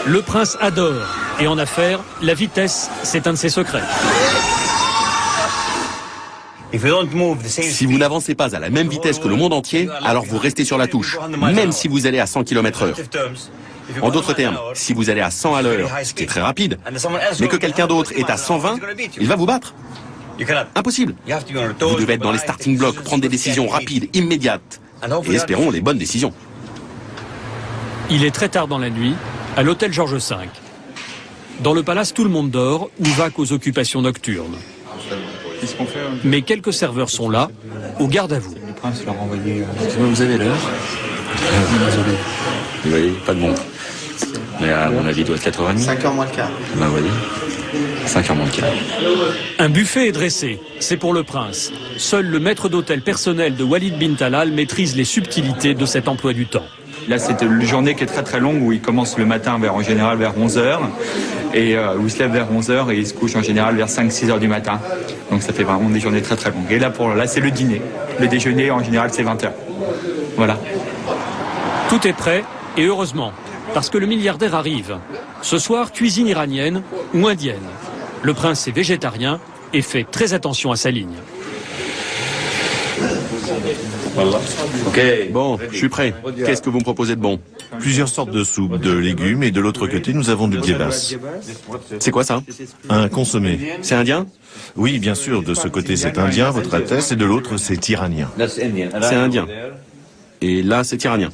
Le prince adore. Et en affaires, la vitesse, c'est un de ses secrets. Si vous n'avancez pas à la même vitesse que le monde entier, alors vous restez sur la touche, même si vous allez à 100 km/h. En d'autres termes, si vous allez à 100 à l'heure, ce qui est très rapide, mais que quelqu'un d'autre est à 120, il va vous battre. Impossible. Vous devez être dans les starting blocks, prendre des décisions rapides, immédiates. Et espérons les bonnes décisions. Il est très tard dans la nuit, à l'hôtel Georges V. Dans le palace, tout le monde dort ou vaque aux occupations nocturnes. Mais quelques serveurs sont là, au garde à vous. Le prince leur a envoyé... Vous avez l'heure? Oui, pas de montre. Mais à mon avis, il doit être 4h30. 5h moins le quart. Ben voyez, 5h moins le quart. Un buffet est dressé, c'est pour le prince. Seul le maître d'hôtel personnel de Walid bin Talal maîtrise les subtilités de cet emploi du temps. Là, c'est une journée qui est très très longue où il commence le matin en général vers 11h et où il se lève vers 11h et il se couche en général vers 5-6 heures du matin. Donc ça fait vraiment des journées très très longues. Et là, c'est le dîner. Le déjeuner, en général, c'est 20h. Voilà. Tout est prêt, et heureusement, parce que le milliardaire arrive. Ce soir, cuisine iranienne ou indienne. Le prince est végétarien et fait très attention à sa ligne. Bon, je suis prêt. Qu'est-ce que vous me proposez de bon? Plusieurs sortes de soupes, de légumes, et de l'autre côté, nous avons du biebas. C'est quoi ça? Un consommé. C'est indien? Oui, bien sûr. De ce côté, c'est indien, Votre Altesse, et de l'autre, c'est iranien. C'est indien. Et là, c'est iranien.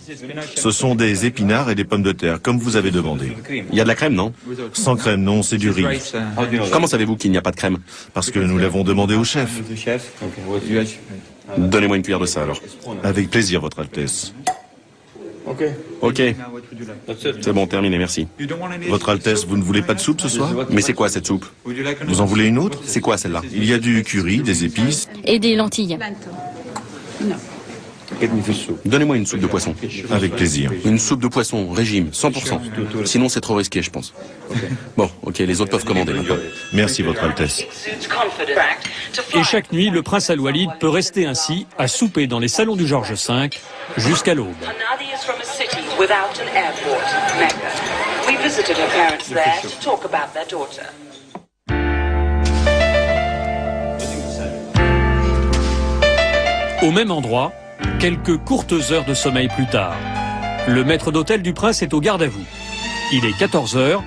Ce sont des épinards et des pommes de terre, comme vous avez demandé. Il y a de la crème, non? Sans crème, non, c'est du riz. Comment savez-vous qu'il n'y a pas de crème? Parce que nous l'avons demandé au chef. Donnez-moi une cuillère de ça, alors. Avec plaisir, Votre Altesse. Ok. C'est bon, terminé, merci. Votre Altesse, vous ne voulez pas de soupe ce soir? Mais c'est quoi cette soupe? Vous en voulez une autre? C'est quoi celle-là? Il y a du curry, des épices. Et des lentilles. Donnez-moi une soupe de poisson. Avec plaisir. Une soupe de poisson, régime, 100%. Sinon, c'est trop risqué, je pense. Bon, ok, les autres peuvent commander maintenant. Merci, Votre Altesse. Et chaque nuit, le prince Al-Walid peut rester ainsi, à souper dans les salons du Georges V, jusqu'à l'aube. Au même endroit, quelques courtes heures de sommeil plus tard. Le maître d'hôtel du prince est au garde à vous. Il est 14h,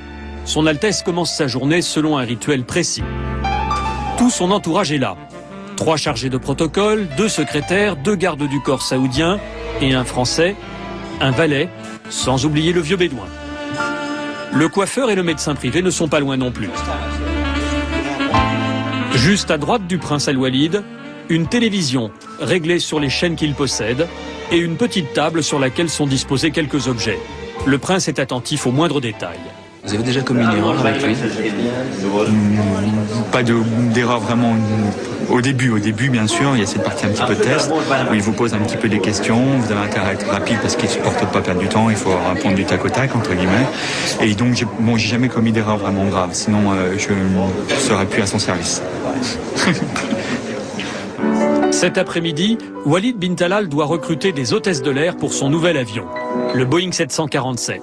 son Altesse commence sa journée selon un rituel précis. Tout son entourage est là. 3 chargés de protocole, 2 secrétaires, 2 gardes du corps saoudiens et un Français, un valet, sans oublier le vieux bédouin. Le coiffeur et le médecin privé ne sont pas loin non plus. Juste à droite du prince Al-Walid, une télévision réglée sur les chaînes qu'il possède et une petite table sur laquelle sont disposés quelques objets. Le prince est attentif aux moindres détails. Vous avez déjà commis une erreur avec lui? Pas d'erreur vraiment. Au début, bien sûr, il y a cette partie un petit peu de test où il vous pose un petit peu des questions. Vous avez intérêt à être rapide parce qu'il ne supporte pas perdre du temps. Il faut répondre du tac au tac, entre guillemets. Et donc, j'ai jamais commis d'erreur vraiment grave. Sinon, je ne serais plus à son service. Cet après-midi, Walid bin Talal doit recruter des hôtesses de l'air pour son nouvel avion, le Boeing 747.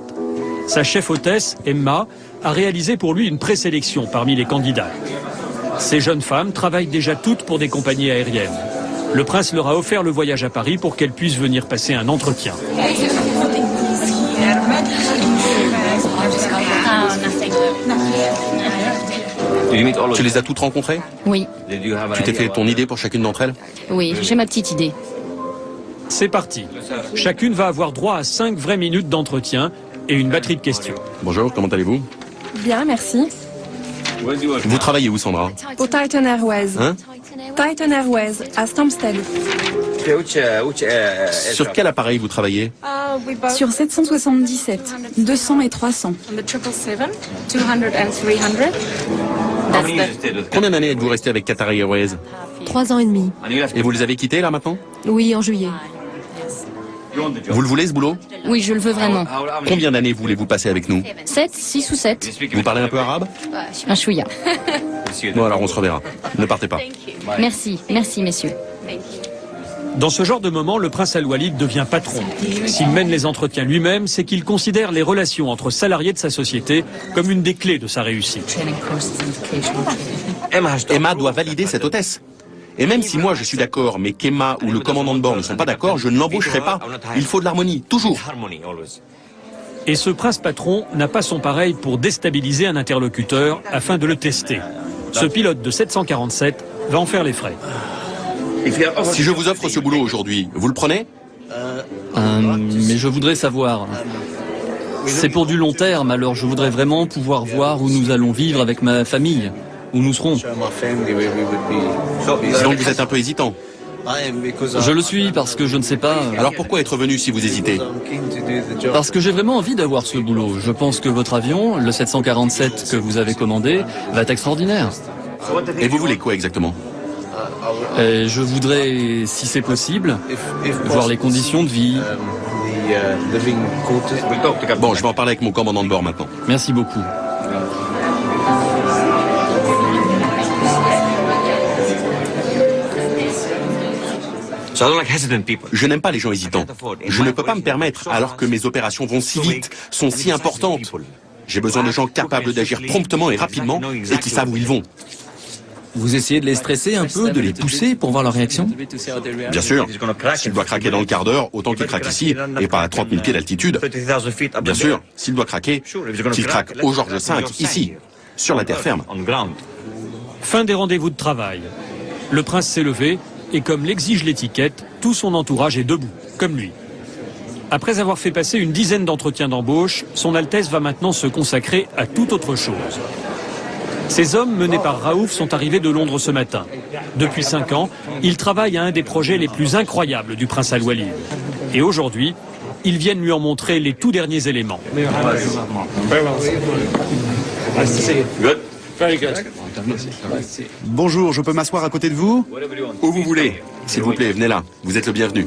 Sa chef hôtesse, Emma, a réalisé pour lui une présélection parmi les candidats. Ces jeunes femmes travaillent déjà toutes pour des compagnies aériennes. Le prince leur a offert le voyage à Paris pour qu'elles puissent venir passer un entretien. Tu les as toutes rencontrées? Oui, Tu t'es fait ton idée pour chacune d'entre elles? oui, j'ai ma petite idée. C'est parti. Chacune va avoir droit à 5 vraies minutes d'entretien et une batterie de questions. Bonjour, comment allez-vous? Bien, merci. Vous travaillez où, Sandra? Au Titan Airways. Hein? Titan Airways, à Stansted. Sur quel appareil vous travaillez? Sur 777, 200 et 300. Combien d'années êtes-vous resté avec Qatar Airways? 3 ans et demi. Et vous les avez quittés là maintenant? Oui, en juillet. Vous le voulez ce boulot? Oui, je le veux vraiment. Combien d'années voulez-vous passer avec nous? 7, 6 ou 7. Vous parlez un peu arabe? Un chouïa. Bon alors on se reverra. Ne partez pas. Merci, merci messieurs. Dans ce genre de moment, le prince Al-Walid devient patron. S'il mène les entretiens lui-même, c'est qu'il considère les relations entre salariés de sa société comme une des clés de sa réussite. Emma doit valider cette hôtesse. Et même si moi je suis d'accord, mais qu'Emma ou le commandant de bord ne sont pas d'accord, je ne l'embaucherai pas. Il faut de l'harmonie, toujours. Et ce prince patron n'a pas son pareil pour déstabiliser un interlocuteur afin de le tester. Ce pilote de 747 va en faire les frais. Si je vous offre ce boulot aujourd'hui, vous le prenez? Mais je voudrais savoir. C'est pour du long terme, alors je voudrais vraiment pouvoir voir où nous allons vivre avec ma famille, où nous serons. Donc vous êtes un peu hésitant. Je le suis parce que je ne sais pas. Alors pourquoi être venu si vous hésitez? Parce que j'ai vraiment envie d'avoir ce boulot. Je pense que votre avion, le 747 que vous avez commandé, va être extraordinaire. Et vous voulez quoi exactement? Et je voudrais, si c'est possible, voir les conditions de vie. Bon, je vais en parler avec mon commandant de bord maintenant. Merci beaucoup. Je n'aime pas les gens hésitants. Je ne peux pas me permettre, alors que mes opérations vont si vite, sont si importantes. J'ai besoin de gens capables d'agir promptement et rapidement et qui savent où ils vont. Vous essayez de les stresser un peu, de les pousser pour voir leur réaction? Bien sûr. S'il doit craquer dans le quart d'heure, autant qu'il craque ici, et pas à 30 000 pieds d'altitude. Bien sûr. S'il doit craquer, qu'il craque au George V, ici, sur la terre ferme. Fin des rendez-vous de travail. Le prince s'est levé et comme l'exige l'étiquette, tout son entourage est debout, comme lui. Après avoir fait passer une dizaine d'entretiens d'embauche, son Altesse va maintenant se consacrer à toute autre chose. Ces hommes menés par Raouf sont arrivés de Londres ce matin. Depuis 5 ans, ils travaillent à un des projets les plus incroyables du prince Al-Walid. Et aujourd'hui, ils viennent lui en montrer les tout derniers éléments. Bonjour, je peux m'asseoir à côté de vous? Où vous voulez. S'il vous plaît, venez là. Vous êtes le bienvenu.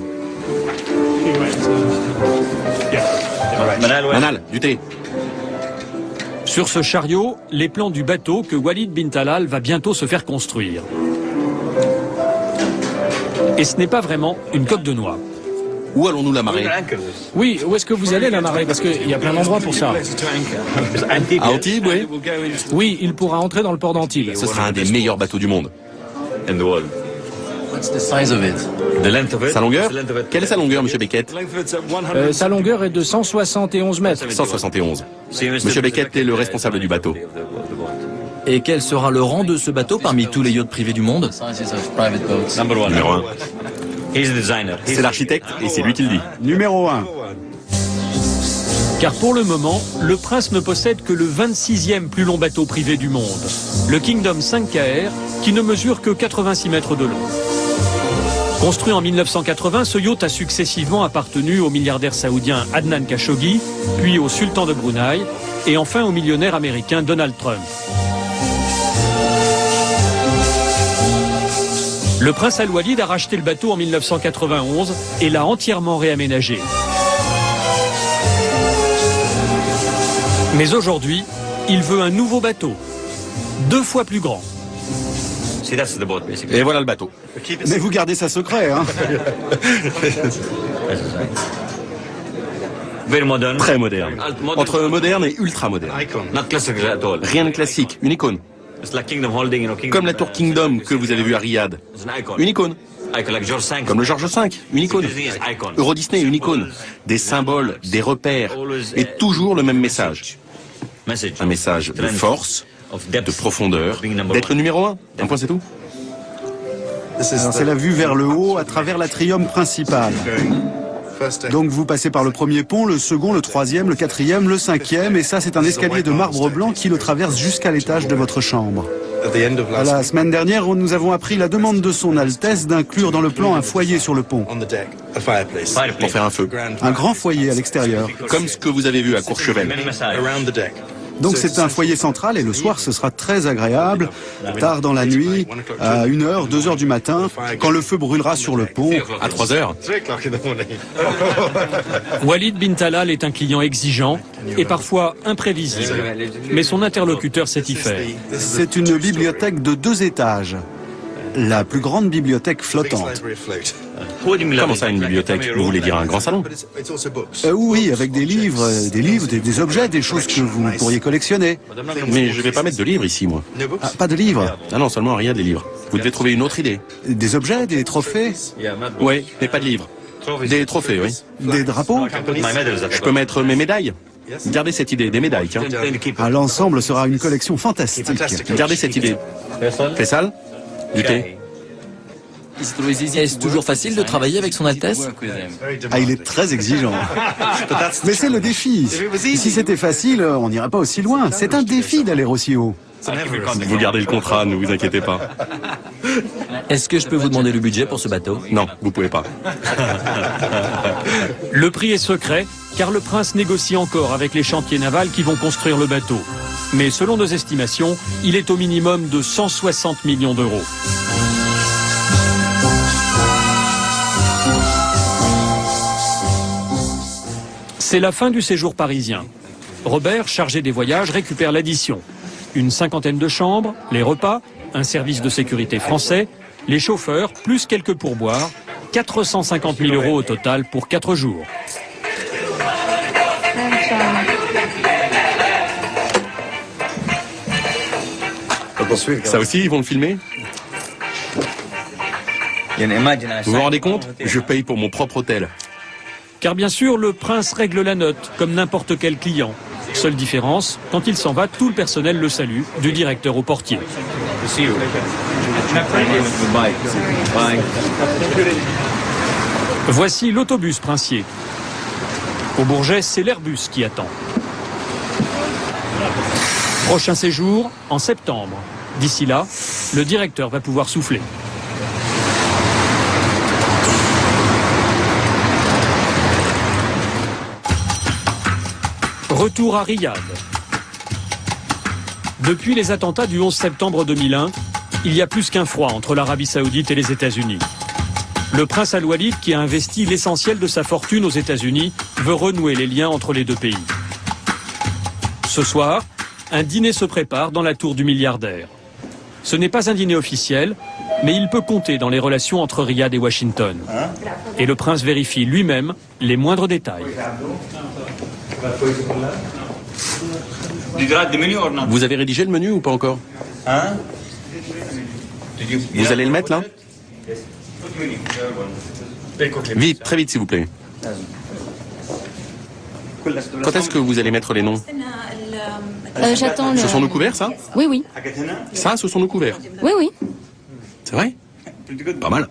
Manal, du thé. Sur ce chariot, les plans du bateau que Walid bin Talal va bientôt se faire construire. Et ce n'est pas vraiment une coque de noix. Où allons-nous l'amarrer? Oui, où est-ce que vous allez l'amarrer? Parce qu'il y a plein d'endroits pour ça. À Antibes, oui. Oui, il pourra entrer dans le port d'Antibes. Ce sera un des meilleurs bateaux du monde. Sa longueur? Quelle est sa longueur, monsieur Beckett? Sa longueur est de 171 mètres. 171. Monsieur Beckett est le responsable du bateau. Et quel sera le rang de ce bateau parmi tous les yachts privés du monde? Numéro 1. C'est l'architecte et c'est lui qui le dit. Numéro 1. Car pour le moment, le prince ne possède que le 26e plus long bateau privé du monde, le Kingdom 5KR, qui ne mesure que 86 mètres de long. Construit en 1980, ce yacht a successivement appartenu au milliardaire saoudien Adnan Khashoggi, puis au sultan de Brunei, et enfin au millionnaire américain Donald Trump. Le prince Al-Walid a racheté le bateau en 1991 et l'a entièrement réaménagé. Mais aujourd'hui, il veut un nouveau bateau, 2 fois plus grand. Et voilà le bateau. Mais vous gardez ça secret, hein? Très moderne. Entre moderne et ultra moderne. Rien de classique, une icône. Comme la tour Kingdom que vous avez vue à Riyad. Une icône. Comme le George V, une icône. Euro Disney, une icône. Des symboles, des repères. Et toujours le même message. Un message de force, de profondeur, d'être le numéro 1. Un point, c'est tout. C'est la vue vers le haut à travers l'atrium principal. Donc vous passez par le premier pont, le second, le troisième, le quatrième, le cinquième, et ça c'est un escalier de marbre blanc qui le traverse jusqu'à l'étage de votre chambre. La semaine dernière, nous avons appris la demande de son Altesse d'inclure dans le plan un foyer sur le pont. Pour faire un feu. Un grand foyer à l'extérieur. Comme ce que vous avez vu à Courchevel. Donc c'est un foyer central et le soir ce sera très agréable, tard dans la nuit, à 1h, 2h du matin, quand le feu brûlera sur le pont. À 3h. Walid bin Talal est un client exigeant et parfois imprévisible, mais son interlocuteur sait y faire. C'est une bibliothèque de 2 étages. La plus grande bibliothèque flottante. Comment ça, une bibliothèque? Vous voulez dire un grand salon? Oui, avec des livres, des objets, des choses que vous pourriez collectionner. Mais je vais pas mettre de livres ici, moi. Ah, pas de livres? Ah non, seulement rien des livres. Vous devez trouver une autre idée. Des objets, des trophées? Oui, mais pas de livres. Des trophées, oui. Des drapeaux? Je peux mettre mes médailles? Gardez cette idée, des médailles, tiens. Ah, l'ensemble sera une collection fantastique. Gardez cette idée. Faisal? Du thé. Est-ce toujours facile de travailler avec son Altesse? Ah, il est très exigeant. Mais c'est le défi. Si c'était facile, on n'irait pas aussi loin. C'est un défi d'aller aussi haut. Vous gardez le contrat, ne vous inquiétez pas. Est-ce que je peux vous demander le budget pour ce bateau? Non, vous pouvez pas. Le prix est secret, car le prince négocie encore avec les chantiers navals qui vont construire le bateau. Mais selon nos estimations, il est au minimum de 160 millions d'euros. C'est la fin du séjour parisien. Robert, chargé des voyages, récupère l'addition. Une 50aine de chambres, les repas, un service de sécurité français, les chauffeurs, plus quelques pourboires, 450 000 euros au total pour 4 jours. Ça aussi, ils vont le filmer? Vous vous rendez compte? Je paye pour mon propre hôtel. Car bien sûr, le prince règle la note, comme n'importe quel client. Seule différence, quand il s'en va, tout le personnel le salue, du directeur au portier. Voici l'autobus princier. Au Bourget, c'est l'Airbus qui attend. Prochain séjour, en septembre. D'ici là, le directeur va pouvoir souffler. Retour à Riyad. Depuis les attentats du 11 septembre 2001, il y a plus qu'un froid entre l'Arabie Saoudite et les États-Unis. Le prince Al-Walid, qui a investi l'essentiel de sa fortune aux États-Unis, veut renouer les liens entre les deux pays. Ce soir, un dîner se prépare dans la tour du milliardaire. Ce n'est pas un dîner officiel, mais il peut compter dans les relations entre Riyad et Washington. Et le prince vérifie lui-même les moindres détails. Vous avez rédigé le menu ou pas encore? Vous allez le mettre là? Vite, très vite s'il vous plaît. Quand est-ce que vous allez mettre les noms? J'attends le... Ce sont nos couverts, ça? Oui, oui. Ça, ce sont nos couverts? Oui, oui. C'est vrai? Pas mal.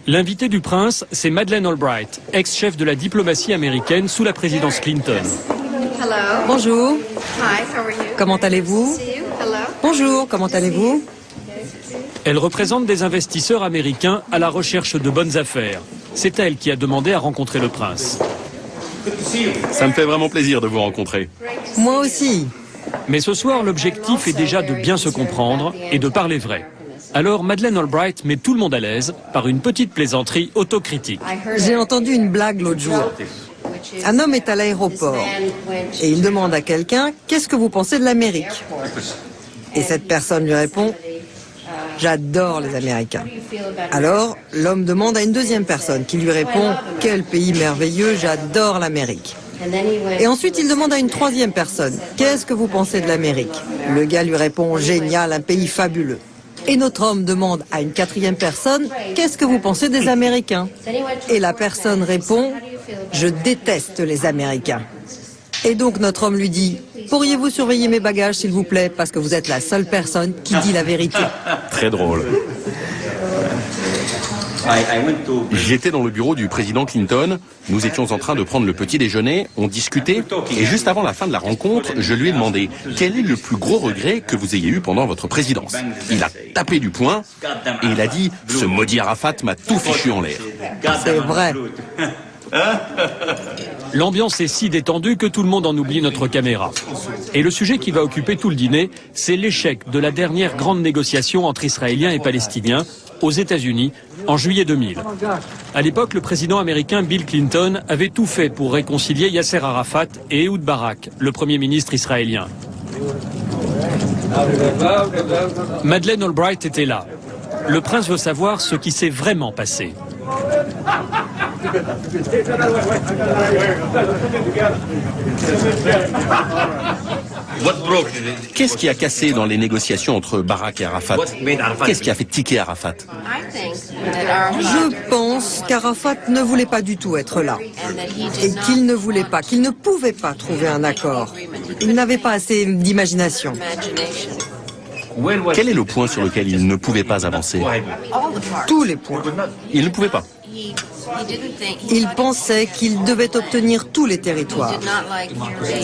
L'invité du prince, c'est Madeleine Albright, ex-chef de la diplomatie américaine sous la présidence Clinton. Bonjour. Comment allez-vous? Bonjour, comment allez-vous? Elle représente des investisseurs américains à la recherche de bonnes affaires. C'est elle qui a demandé à rencontrer le prince. Ça me fait vraiment plaisir de vous rencontrer. Moi aussi. Mais ce soir, l'objectif est déjà de bien se comprendre et de parler vrai. Alors Madeleine Albright met tout le monde à l'aise par une petite plaisanterie autocritique. J'ai entendu une blague l'autre jour. Un homme est à l'aéroport et il demande à quelqu'un « Qu'est-ce que vous pensez de l'Amérique ?» Et cette personne lui répond « J'adore les Américains. » Alors l'homme demande à une deuxième personne qui lui répond « Quel pays merveilleux, j'adore l'Amérique. » Et ensuite il demande à une troisième personne « Qu'est-ce que vous pensez de l'Amérique ?» Le gars lui répond « Génial, un pays fabuleux. » Et notre homme demande à une quatrième personne « Qu'est-ce que vous pensez des Américains ?» Et la personne répond « Je déteste les Américains. » Et donc notre homme lui dit « Pourriez-vous surveiller mes bagages s'il vous plaît parce que vous êtes la seule personne qui dit la vérité. » Très drôle. J'étais dans le bureau du président Clinton, nous étions en train de prendre le petit déjeuner, on discutait, et juste avant la fin de la rencontre, je lui ai demandé « Quel est le plus gros regret que vous ayez eu pendant votre présidence ?» Il a tapé du poing, et il a dit « Ce maudit Arafat m'a tout fichu en l'air. » C'est vrai. L'ambiance est si détendue que tout le monde en oublie notre caméra. Et le sujet qui va occuper tout le dîner, c'est l'échec de la dernière grande négociation entre Israéliens et Palestiniens aux États-Unis en juillet 2000. À l'époque, le président américain Bill Clinton avait tout fait pour réconcilier Yasser Arafat et Ehud Barak, le premier ministre israélien. Madeleine Albright était là. Le prince veut savoir ce qui s'est vraiment passé. Qu'est-ce qui a cassé dans les négociations entre Barak et Arafat? Qu'est-ce qui a fait tiquer Arafat? Je pense qu'Arafat ne voulait pas du tout être là. Et qu'il ne pouvait pas trouver un accord. Il n'avait pas assez d'imagination. Quel est le point sur lequel il ne pouvait pas avancer? Tous les points. Il ne pouvait pas. Il pensait qu'il devait obtenir tous les territoires.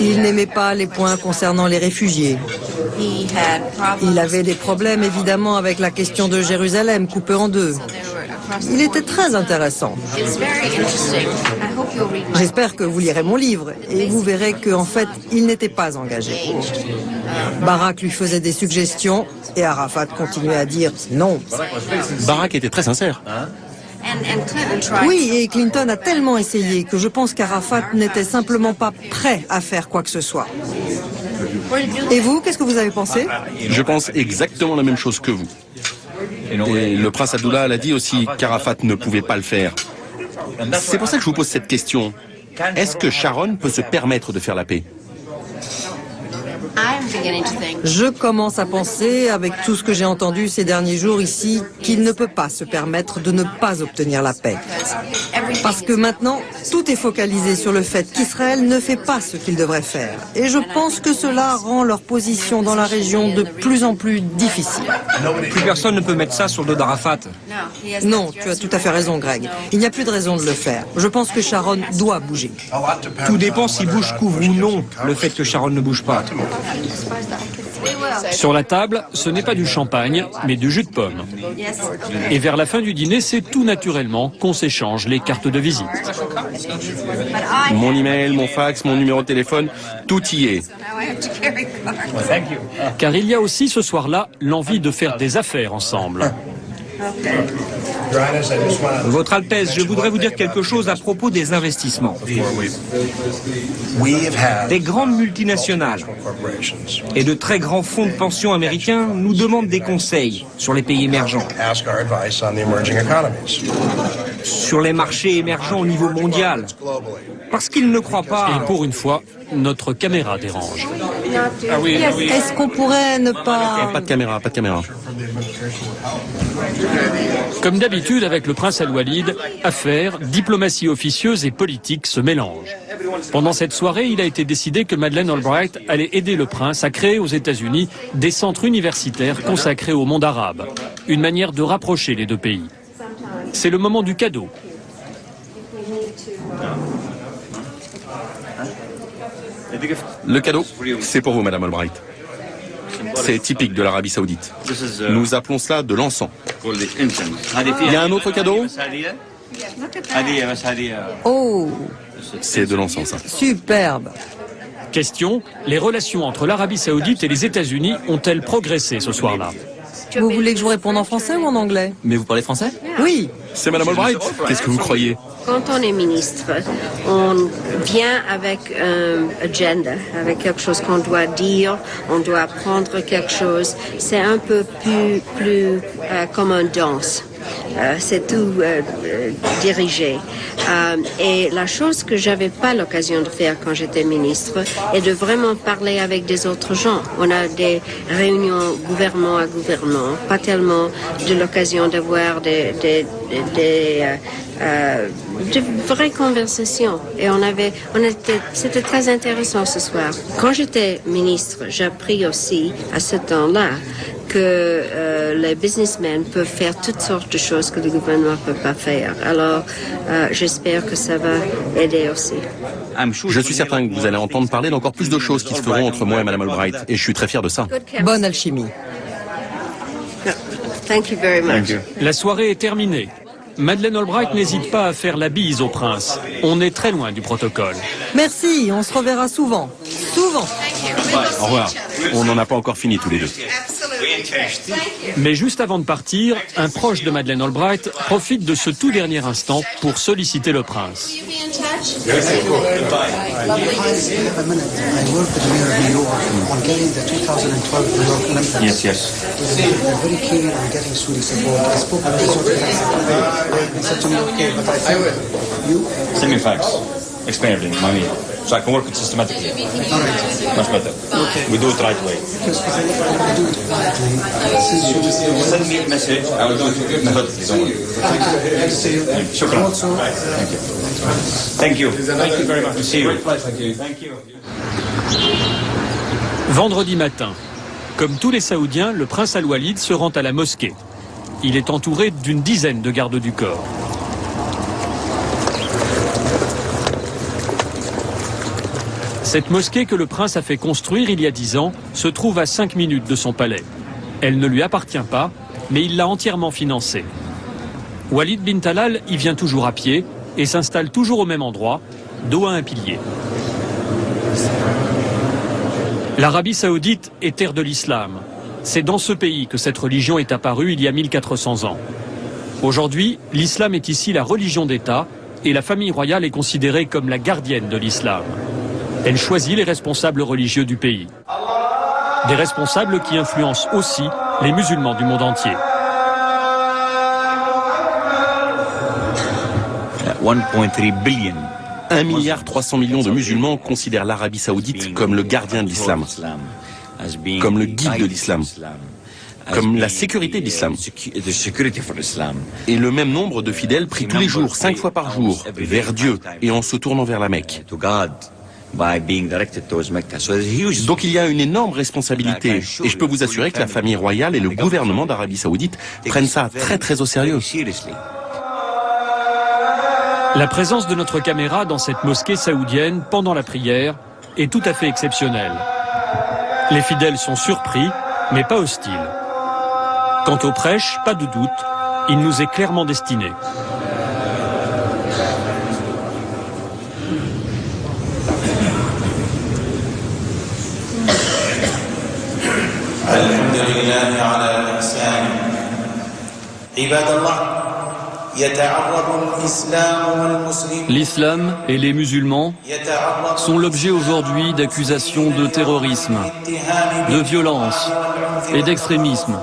Il n'aimait pas les points concernant les réfugiés. Il avait des problèmes évidemment avec la question de Jérusalem coupée en deux. Il était très intéressant. J'espère que vous lirez mon livre et vous verrez qu'en fait, il n'était pas engagé. Barak lui faisait des suggestions et Arafat continuait à dire non. Barak était très sincère. Oui, et Clinton a tellement essayé que je pense qu'Arafat n'était simplement pas prêt à faire quoi que ce soit. Et vous, qu'est-ce que vous avez pensé? Je pense exactement la même chose que vous. Et le prince Abdullah l'a dit aussi qu'Arafat ne pouvait pas le faire. C'est pour ça que je vous pose cette question. Est-ce que Sharon peut se permettre de faire la paix? Je commence à penser, avec tout ce que j'ai entendu ces derniers jours ici, qu'il ne peut pas se permettre de ne pas obtenir la paix. Parce que maintenant, tout est focalisé sur le fait qu'Israël ne fait pas ce qu'il devrait faire. Et je pense que cela rend leur position dans la région de plus en plus difficile. Plus personne ne peut mettre ça sur le dos d'Arafat. Non, tu as tout à fait raison, Greg. Il n'y a plus de raison de le faire. Je pense que Sharon doit bouger. Tout dépend si Bush couvre ou non le fait que Sharon ne bouge pas. Sur la table, ce n'est pas du champagne, mais du jus de pomme. Et vers la fin du dîner, c'est tout naturellement qu'on s'échange les cartes de visite. Mon email, mon fax, mon numéro de téléphone, tout y est. Car il y a aussi ce soir-là l'envie de faire des affaires ensemble. Votre Altesse, je voudrais vous dire quelque chose à propos des investissements. Des grandes multinationales et de très grands fonds de pension américains nous demandent des conseils sur les pays émergents, sur les marchés émergents au niveau mondial, parce qu'ils ne croient pas... Et pour une fois, notre caméra dérange. Est-ce qu'on pourrait ne pas... Pas de caméra, pas de caméra. Comme d'habitude avec le prince Al-Walid, affaires, diplomatie officieuse et politique se mélangent. Pendant cette soirée, il a été décidé que Madeleine Albright allait aider le prince à créer aux États-Unis des centres universitaires consacrés au monde arabe. Une manière de rapprocher les deux pays. C'est le moment du cadeau. Le cadeau, c'est pour vous, Madame Albright. C'est typique de l'Arabie Saoudite. Nous appelons cela de l'encens. Il y a un autre cadeau? Oh, C'est de l'encens, ça. superbe. Question, les relations entre l'Arabie Saoudite et les États-Unis ont-elles progressé ce soir-là? Vous voulez que je vous réponde en français ou en anglais? Mais vous parlez français? Oui. C'est Madame Albright. Qu'est-ce que vous croyez? Quand on est ministre, on vient avec un agenda, avec quelque chose qu'on doit dire, on doit apprendre quelque chose. C'est un peu plus comme un danse. C'est tout dirigé. Et la chose que j'avais pas l'occasion de faire quand j'étais ministre est de vraiment parler avec des autres gens. On a des réunions gouvernement à gouvernement, pas tellement de l'occasion d'avoir de vraies conversations. Et c'était très intéressant ce soir. Quand j'étais ministre, j'ai appris aussi à ce temps-là que les businessmen peuvent faire toutes sortes de choses que le gouvernement ne peut pas faire. Alors, j'espère que ça va aider aussi. Je suis certain que vous allez entendre parler d'encore plus de choses qui se feront entre moi et Madame Albright, et je suis très fier de ça. Bonne alchimie. Thank you very much. La soirée est terminée. Madeleine Albright n'hésite pas à faire la bise au prince. On est très loin du protocole. Merci, on se reverra souvent. Souvent. Au revoir. On n'en a pas encore fini tous les deux. Mais juste avant de partir, un proche de Madeleine Albright profite de ce tout dernier instant pour solliciter le prince. Yes, yes. Send me facts. Explain everything, mommy. So I can work it systematically. Much better. We do it right way. Send me a message. I will do it methodically. Don't worry. Shukran. Thank you. Thank you very much. See you. Thank you. Vendredi matin, comme tous les Saoudiens, le prince Al-Walid se rend à la mosquée. Il est entouré d'une dizaine de gardes du corps. Cette mosquée que le prince a fait construire il y a 10 ans se trouve à 5 minutes de son palais. Elle ne lui appartient pas, mais il l'a entièrement financée. Walid bin Talal y vient toujours à pied et s'installe toujours au même endroit, dos à un pilier. L'Arabie Saoudite est terre de l'islam. C'est dans ce pays que cette religion est apparue il y a 1400 ans. Aujourd'hui, l'islam est ici la religion d'État et la famille royale est considérée comme la gardienne de l'islam. Elle choisit les responsables religieux du pays. Des responsables qui influencent aussi les musulmans du monde entier. 1,3 billion. 1,3 milliard de musulmans considèrent l'Arabie Saoudite comme le gardien de l'islam, comme le guide de l'islam, comme la sécurité de l'islam. Et le même nombre de fidèles prient tous les jours, 5 fois par jour, vers Dieu et en se tournant vers la Mecque. Donc il y a une énorme responsabilité et je peux vous assurer que la famille royale et le gouvernement d'Arabie Saoudite prennent ça très très au sérieux. La présence de notre caméra dans cette mosquée saoudienne pendant la prière est tout à fait exceptionnelle. Les fidèles sont surpris, mais pas hostiles. Quant au prêche, pas de doute, il nous est clairement destiné. L'islam et les musulmans sont l'objet aujourd'hui d'accusations de terrorisme, de violence et d'extrémisme.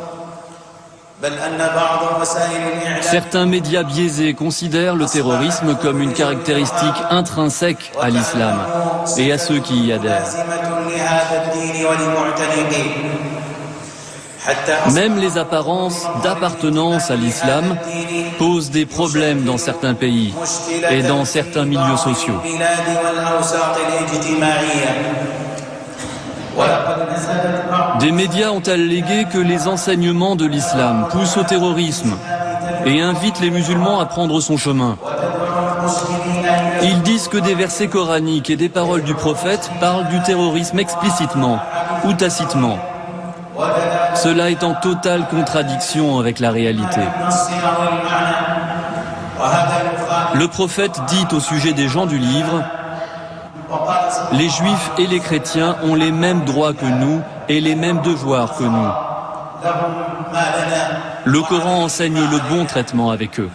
Certains médias biaisés considèrent le terrorisme comme une caractéristique intrinsèque à l'islam et à ceux qui y adhèrent. Même les apparences d'appartenance à l'islam posent des problèmes dans certains pays et dans certains milieux sociaux. Des médias ont allégué que les enseignements de l'islam poussent au terrorisme et invite les musulmans à prendre son chemin. Ils disent que des versets coraniques et des paroles du prophète parlent du terrorisme explicitement ou tacitement. Cela est en totale contradiction avec la réalité. Le prophète dit au sujet des gens du livre: les juifs et les chrétiens ont les mêmes droits que nous et les mêmes devoirs que nous. Le Coran enseigne le bon traitement avec eux.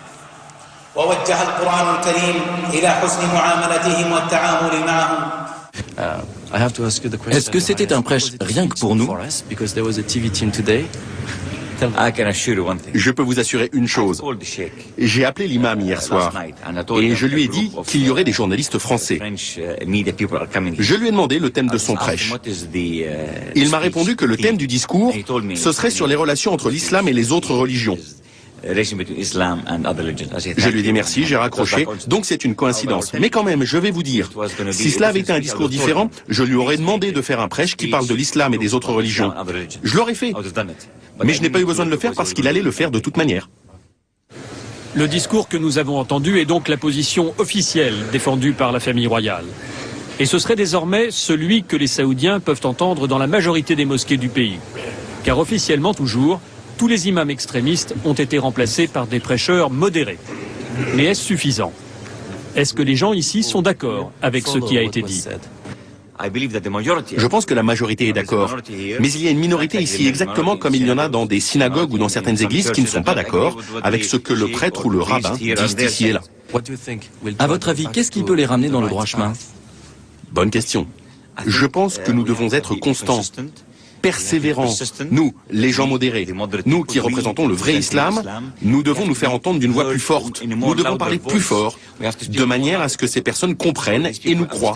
Est-ce que c'était un prêche rien que pour nous? Je peux vous assurer une chose. J'ai appelé l'imam hier soir et je lui ai dit qu'il y aurait des journalistes français. Je lui ai demandé le thème de son prêche. Il m'a répondu que le thème du discours, ce serait sur les relations entre l'islam et les autres religions. Je lui ai dit merci, j'ai raccroché, donc c'est une coïncidence. Mais quand même, je vais vous dire, si cela avait été un discours différent, je lui aurais demandé de faire un prêche qui parle de l'islam et des autres religions. Je l'aurais fait. Mais je n'ai pas eu besoin de le faire parce qu'il allait le faire de toute manière. Le discours que nous avons entendu est donc la position officielle défendue par la famille royale. Et ce serait désormais celui que les Saoudiens peuvent entendre dans la majorité des mosquées du pays. Car officiellement toujours, tous les imams extrémistes ont été remplacés par des prêcheurs modérés. Mais est-ce suffisant? Est-ce que les gens ici sont d'accord avec ce qui a été dit? Je pense que la majorité est d'accord. Mais il y a une minorité ici, exactement comme il y en a dans des synagogues ou dans certaines églises qui ne sont pas d'accord avec ce que le prêtre ou le rabbin disent ici et là. À votre avis, qu'est-ce qui peut les ramener dans le droit chemin? Bonne question. Je pense que nous devons être constants, persévérants. Nous, les gens modérés, nous qui représentons le vrai islam, nous devons nous faire entendre d'une voix plus forte. Nous devons parler plus fort, de manière à ce que ces personnes comprennent et nous croient.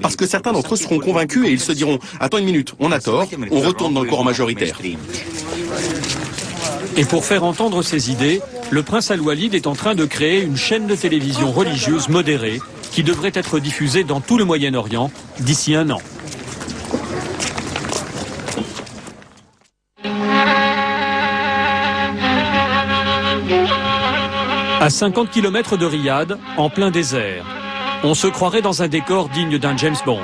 Parce que certains d'entre eux seront convaincus et ils se diront « Attends une minute, on a tort, on retourne dans le Coran majoritaire ». Et pour faire entendre ses idées, le prince Al-Walid est en train de créer une chaîne de télévision religieuse modérée qui devrait être diffusée dans tout le Moyen-Orient d'ici 1 an. À 50 km de Riyad, en plein désert, on se croirait dans un décor digne d'un James Bond.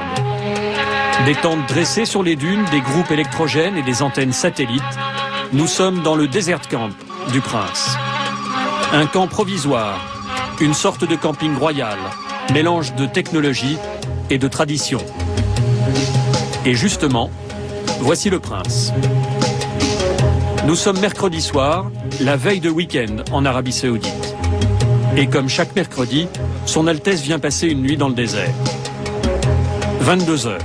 Des tentes dressées sur les dunes, des groupes électrogènes et des antennes satellites. Nous sommes dans le Desert Camp du Prince. Un camp provisoire, une sorte de camping royal, mélange de technologie et de tradition. Et justement, voici le Prince. Nous sommes mercredi soir, la veille de week-end en Arabie Saoudite. Et comme chaque mercredi, son Altesse vient passer une nuit dans le désert. 22 heures.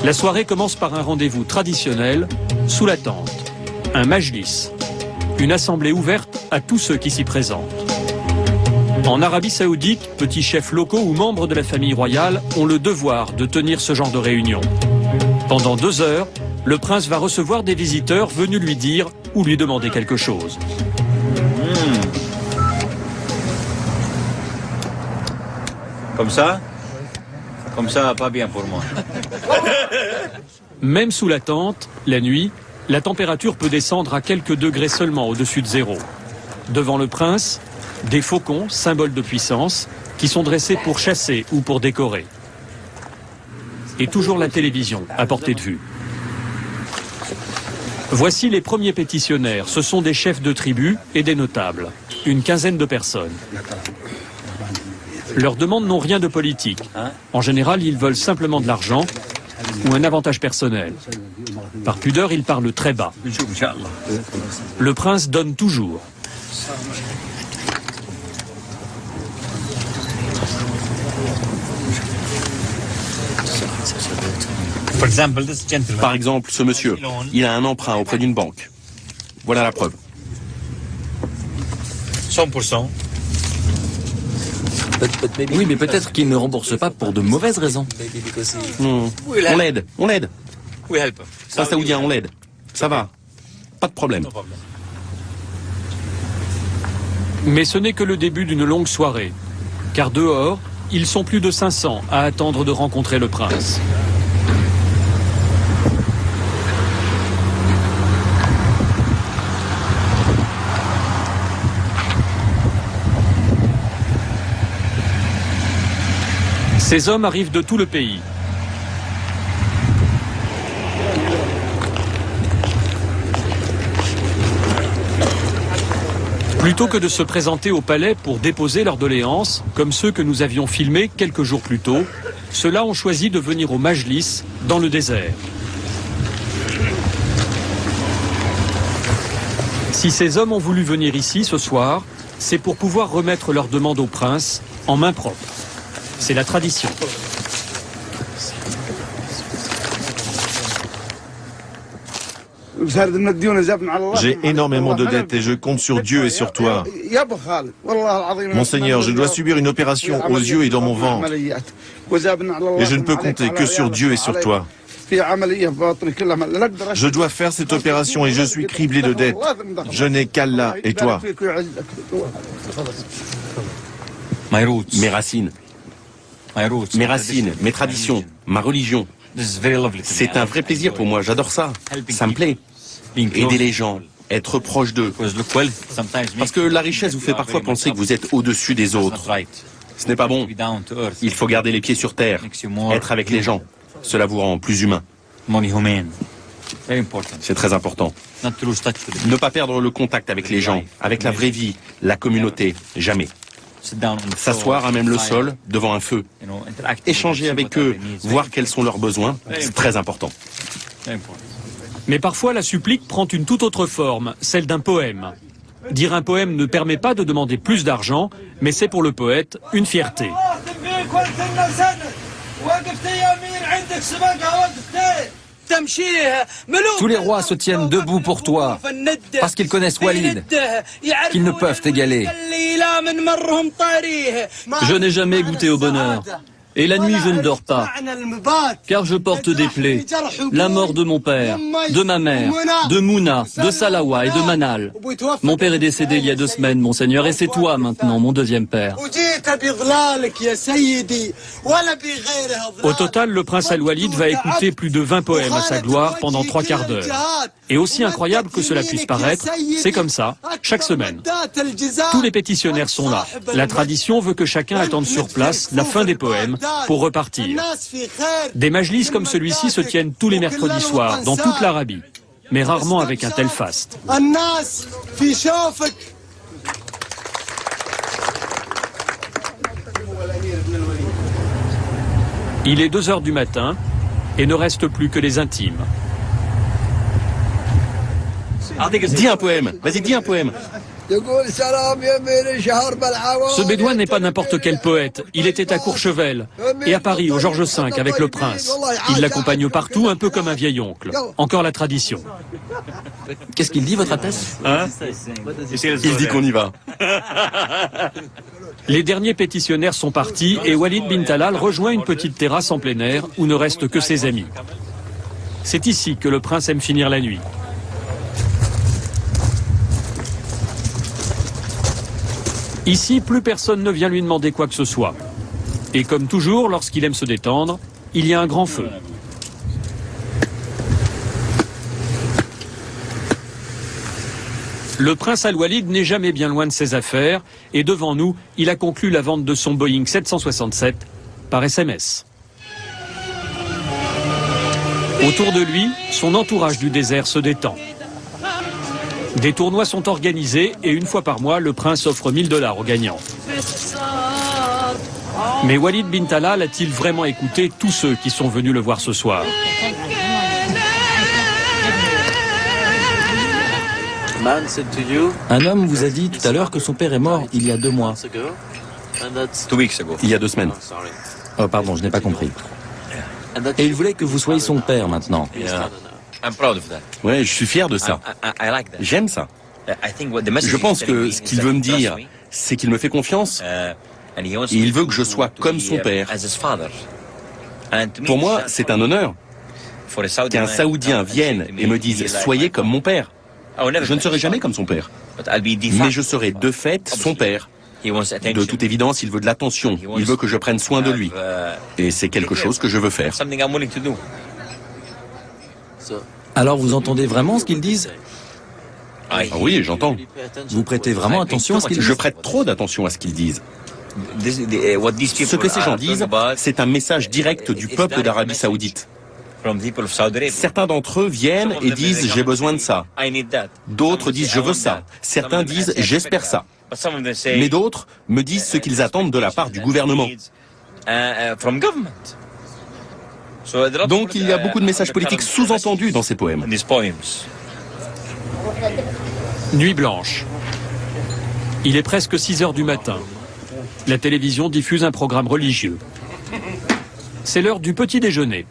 La soirée commence par un rendez-vous traditionnel sous la tente. Un majlis, une assemblée ouverte à tous ceux qui s'y présentent. En Arabie Saoudite, petits chefs locaux ou membres de la famille royale ont le devoir de tenir ce genre de réunion. Pendant 2 heures, le prince va recevoir des visiteurs venus lui dire ou lui demander quelque chose. Comme ça, pas bien pour moi. Même sous la tente, la nuit, la température peut descendre à quelques degrés seulement au-dessus de zéro. Devant le prince, des faucons, symboles de puissance, qui sont dressés pour chasser ou pour décorer. Et toujours la télévision, à portée de vue. Voici les premiers pétitionnaires. Ce sont des chefs de tribus et des notables. Une quinzaine de personnes. Leurs demandes n'ont rien de politique. En général, ils veulent simplement de l'argent ou un avantage personnel. Par pudeur, ils parlent très bas. Le prince donne toujours. Par exemple, ce monsieur, il a un emprunt auprès d'une banque. Voilà la preuve. 100%. Oui, mais peut-être qu'il ne rembourse pas pour de mauvaises raisons. On l'aide, on l'aide. C'est un Saoudien, on l'aide. Ça va, pas de problème. Mais ce n'est que le début d'une longue soirée. Car dehors, ils sont plus de 500 à attendre de rencontrer le prince. Ces hommes arrivent de tout le pays. Plutôt que de se présenter au palais pour déposer leurs doléances, comme ceux que nous avions filmés quelques jours plus tôt, ceux-là ont choisi de venir au Majlis, dans le désert. Si ces hommes ont voulu venir ici ce soir, c'est pour pouvoir remettre leurs demandes au prince en main propre. C'est la tradition. J'ai énormément de dettes et je compte sur Dieu et sur toi. Monseigneur, je dois subir une opération aux yeux et dans mon ventre. Et je ne peux compter que sur Dieu et sur toi. Je dois faire cette opération et je suis criblé de dettes. Je n'ai qu'Allah et toi. Mes racines, mes traditions, ma religion. C'est un vrai plaisir pour moi, j'adore ça. Ça me plaît. Aider les gens, être proche d'eux. Parce que la richesse vous fait parfois penser que vous êtes au-dessus des autres. Ce n'est pas bon. Il faut garder les pieds sur terre, être avec les gens. Cela vous rend plus humain. C'est très important. Ne pas perdre le contact avec les gens, avec la vraie vie, la communauté, jamais. S'asseoir à même le sol, devant un feu. Échanger avec eux, voir quels sont leurs besoins, c'est très important. Mais parfois la supplique prend une toute autre forme, celle d'un poème. Dire un poème ne permet pas de demander plus d'argent, mais c'est pour le poète une fierté. Tous les rois se tiennent debout pour toi, parce qu'ils connaissent Walid, qu'ils ne peuvent t'égaler. Je n'ai jamais goûté au bonheur. Et la nuit, je ne dors pas, car je porte des plaies. La mort de mon père, de ma mère, de Mouna, de Salawa et de Manal. Mon père est décédé il y a 2 semaines, monseigneur, et c'est toi maintenant, mon deuxième père. Au total, le prince Al-Walid va écouter plus de 20 poèmes à sa gloire pendant 3 quarts d'heure. Et aussi incroyable que cela puisse paraître, c'est comme ça, chaque semaine. Tous les pétitionnaires sont là. La tradition veut que chacun attende sur place la fin des poèmes pour repartir. Des majlis comme celui-ci se tiennent tous les mercredis soirs dans toute l'Arabie, mais rarement avec un tel faste. Il est 2 heures du matin et ne reste plus que les intimes. Dis un poème, vas-y, dis un poème. Ce bédouin n'est pas n'importe quel poète. Il était à Courchevel et à Paris, au Georges V, avec le prince. Il l'accompagne partout, un peu comme un vieil oncle. Encore la tradition. Qu'est-ce qu'il dit, votre Altesse? Il dit qu'on y va. Les derniers pétitionnaires sont partis et Walid bin Talal rejoint une petite terrasse en plein air où ne restent que ses amis. C'est ici que le prince aime finir la nuit. Ici, plus personne ne vient lui demander quoi que ce soit. Et comme toujours, lorsqu'il aime se détendre, il y a un grand feu. Le prince Al-Walid n'est jamais bien loin de ses affaires, et devant nous, il a conclu la vente de son Boeing 767 par SMS. Autour de lui, son entourage du désert se détend. Des tournois sont organisés et une fois par mois, le prince offre 1000 $ aux gagnants. Mais Walid bin Talal a-t-il vraiment écouté tous ceux qui sont venus le voir ce soir? Un homme vous a dit tout à l'heure que son père est mort il y a 2 mois. Il y a 2 semaines. Oh pardon, je n'ai pas compris. Et il voulait que vous soyez son père maintenant. Ouais, je suis fier de ça. J'aime ça. Je pense que ce qu'il veut me dire, c'est qu'il me fait confiance. Et il veut que je sois comme son père. Pour moi, c'est un honneur qu'un Saoudien vienne et me dise « Soyez comme mon père ». Je ne serai jamais comme son père. Mais je serai de fait son père. De toute évidence, il veut de l'attention. Il veut que je prenne soin de lui. Et c'est quelque chose que je veux faire. Alors vous entendez vraiment ce qu'ils disent? Ah oui, j'entends. Vous prêtez vraiment attention à ce qu'ils disent? Je prête trop d'attention à ce qu'ils disent. Ce que ces gens disent, c'est un message direct du peuple d'Arabie Saoudite. Certains d'entre eux viennent et disent « j'ai besoin de ça ». D'autres disent « je veux ça ». Certains disent « j'espère ça ». Mais d'autres me disent ce qu'ils attendent de la part du gouvernement. Donc il y a beaucoup de messages politiques sous-entendus dans ces poèmes. Nuit blanche. Il est presque 6 heures du matin. La télévision diffuse un programme religieux. C'est l'heure du petit déjeuner.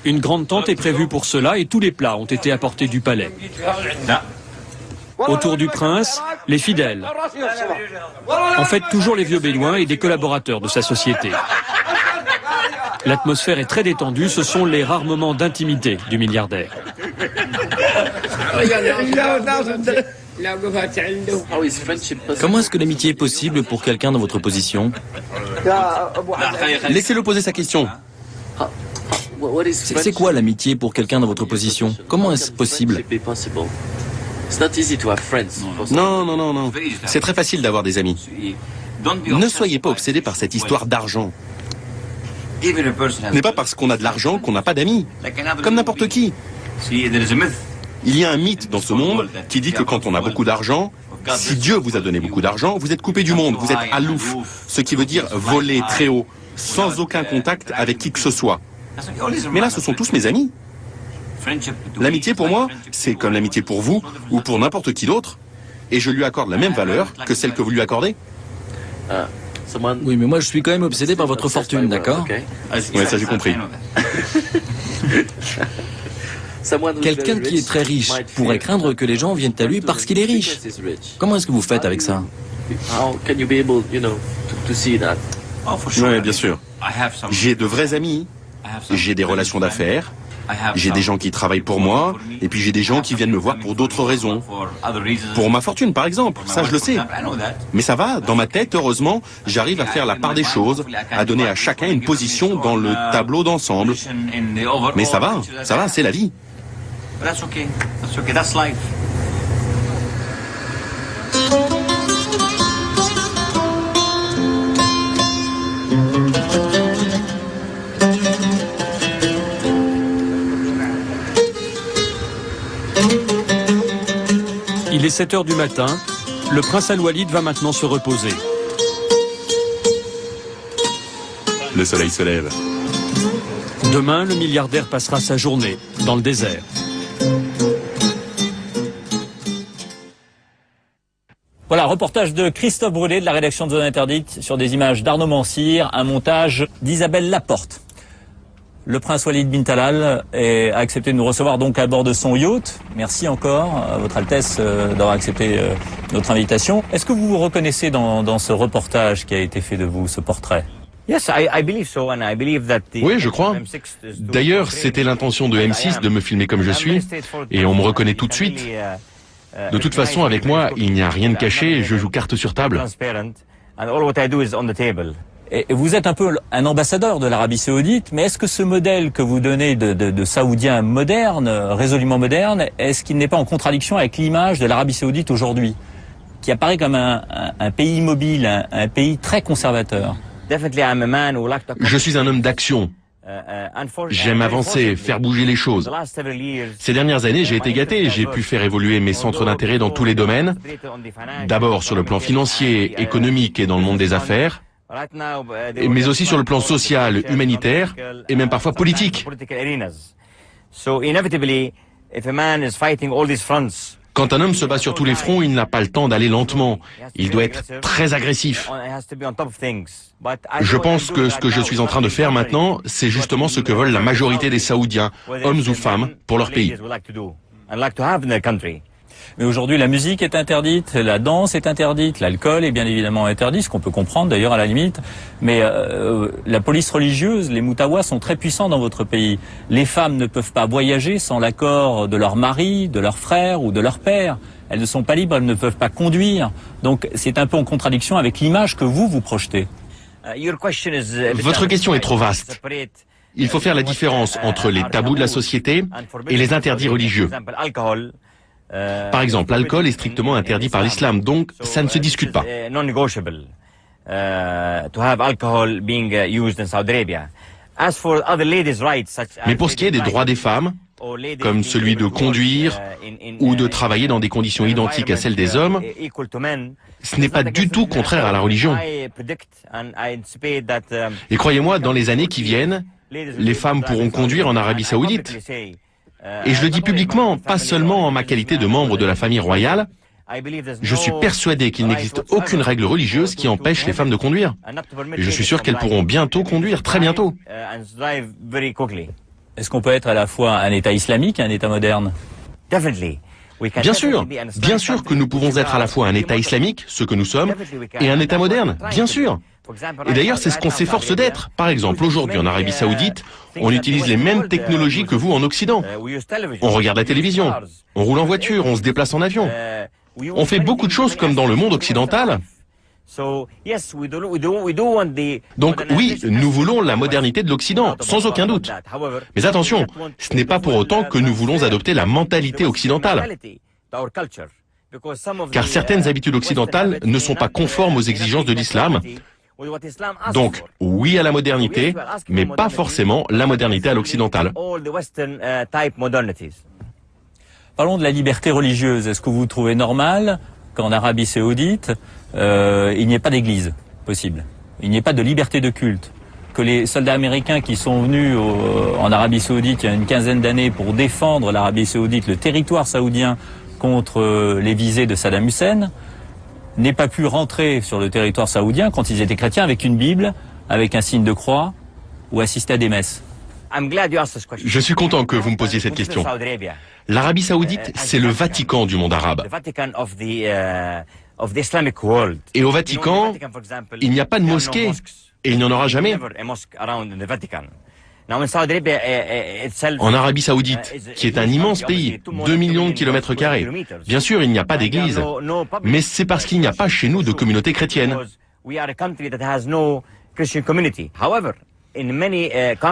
Une grande tente est prévue pour cela et tous les plats ont été apportés du palais. Autour du prince, les fidèles. En fait, toujours les vieux bédouins et des collaborateurs de sa société. L'atmosphère est très détendue, ce sont les rares moments d'intimité du milliardaire. Comment est-ce que l'amitié est possible pour quelqu'un dans votre position? Laissez-le poser sa question. C'est quoi l'amitié pour quelqu'un dans votre position? Comment est-ce possible? Non. C'est très facile d'avoir des amis. Ne soyez pas obsédés par cette histoire d'argent. Ce n'est pas parce qu'on a de l'argent qu'on n'a pas d'amis. Comme n'importe qui. Il y a un mythe dans ce monde qui dit que quand on a beaucoup d'argent, si Dieu vous a donné beaucoup d'argent, vous êtes coupé du monde, vous êtes alouf, ce qui veut dire voler très haut, sans aucun contact avec qui que ce soit. Mais là, ce sont tous mes amis. L'amitié pour moi, c'est comme l'amitié pour vous ou pour n'importe qui d'autre. Et je lui accorde la même valeur que celle que vous lui accordez. Oui, mais moi je suis quand même obsédé par votre fortune, d'accord? Oui, ça j'ai compris. Quelqu'un qui est très riche pourrait craindre que les gens viennent à lui parce qu'il est riche. Comment est-ce que vous faites avec ça? Oui, bien sûr. J'ai de vrais amis, j'ai des relations d'affaires, j'ai des gens qui travaillent pour moi, et puis j'ai des gens qui viennent me voir pour d'autres raisons. Pour ma fortune, par exemple, ça je le sais. Mais ça va, dans ma tête, heureusement, j'arrive à faire la part des choses, à donner à chacun une position dans le tableau d'ensemble. Mais ça va, c'est la vie. Il est 7 heures du matin. Le prince Al-Walid va maintenant se reposer. Le soleil se lève. Demain, le milliardaire passera sa journée dans le désert. Voilà, reportage de Christophe Brûlé de la rédaction de Zone Interdite sur des images d'Arnaud Mansir, un montage d'Isabelle Laporte. Le prince Walid bin Talal a accepté de nous recevoir donc à bord de son yacht. Merci encore à votre Altesse d'avoir accepté notre invitation. Est-ce que vous vous reconnaissez dans ce reportage qui a été fait de vous, ce portrait? Oui, je crois. D'ailleurs, c'était l'intention de M6 de me filmer comme je suis, et on me reconnaît tout de suite. De toute façon, avec moi, il n'y a rien de caché, je joue carte sur table. Et vous êtes un peu un ambassadeur de l'Arabie Saoudite, mais est-ce que ce modèle que vous donnez de Saoudien moderne, résolument moderne, est-ce qu'il n'est pas en contradiction avec l'image de l'Arabie Saoudite aujourd'hui, qui apparaît comme un pays immobile, un pays très conservateur? Je suis un homme d'action. J'aime avancer, faire bouger les choses. Ces dernières années, j'ai été gâté. J'ai pu faire évoluer mes centres d'intérêt dans tous les domaines. D'abord sur le plan financier, économique et dans le monde des affaires, mais aussi sur le plan social, humanitaire et même parfois politique. Quand un homme se bat sur tous les fronts, il n'a pas le temps d'aller lentement. Il doit être très agressif. Je pense que ce que je suis en train de faire maintenant, c'est justement ce que veulent la majorité des Saoudiens, hommes ou femmes, pour leur pays. Mais aujourd'hui, la musique est interdite, la danse est interdite, l'alcool est bien évidemment interdit, ce qu'on peut comprendre d'ailleurs à la limite. Mais la police religieuse, les moutawas sont très puissants dans votre pays. Les femmes ne peuvent pas voyager sans l'accord de leur mari, de leur frère ou de leur père. Elles ne sont pas libres, elles ne peuvent pas conduire. Donc c'est un peu en contradiction avec l'image que vous projetez. Votre question est trop vaste. Il faut faire la différence entre les tabous de la société et les interdits religieux. Par exemple, l'alcool est strictement interdit par l'islam, donc ça ne se discute pas. to have alcohol being used in Saudi Arabia. As for other ladies' rights, such as Mais pour ce qui est des droits des femmes, comme celui de conduire ou de travailler dans des conditions identiques à celles des hommes, ce n'est pas du tout contraire à la religion. Et croyez-moi, dans les années qui viennent, les femmes pourront conduire en Arabie Saoudite. Et je le dis publiquement, pas seulement en ma qualité de membre de la famille royale. Je suis persuadé qu'il n'existe aucune règle religieuse qui empêche les femmes de conduire. Et je suis sûr qu'elles pourront bientôt conduire, très bientôt. Est-ce qu'on peut être à la fois un État islamique et un État moderne? Bien sûr que nous pouvons être à la fois un État islamique, ce que nous sommes, et un État moderne, bien sûr. Et d'ailleurs, c'est ce qu'on s'efforce d'être. Par exemple, aujourd'hui en Arabie Saoudite, on utilise les mêmes technologies que vous en Occident. On regarde la télévision, on roule en voiture, on se déplace en avion. On fait beaucoup de choses comme dans le monde occidental. Donc oui, nous voulons la modernité de l'Occident, sans aucun doute. Mais attention, ce n'est pas pour autant que nous voulons adopter la mentalité occidentale. Car certaines habitudes occidentales ne sont pas conformes aux exigences de l'islam. Donc, oui à la modernité, mais pas forcément la modernité à l'occidentale. Parlons de la liberté religieuse. Est-ce que vous trouvez normal qu'en Arabie Saoudite, il n'y ait pas d'église possible? Il n'y ait pas de liberté de culte? Que les soldats américains qui sont venus en Arabie Saoudite il y a une quinzaine d'années pour défendre l'Arabie Saoudite, le territoire saoudien, contre les visées de Saddam Hussein, n'aient pas pu rentrer sur le territoire saoudien quand ils étaient chrétiens avec une Bible, avec un signe de croix ou assister à des messes? Je suis content que vous me posiez cette question. L'Arabie Saoudite, c'est le Vatican du monde arabe. Et au Vatican, il n'y a pas de mosquée, et il n'y en aura jamais. En Arabie Saoudite, qui est un immense pays, 2 millions de kilomètres carrés, bien sûr, il n'y a pas d'église, mais c'est parce qu'il n'y a pas chez nous de communauté chrétienne.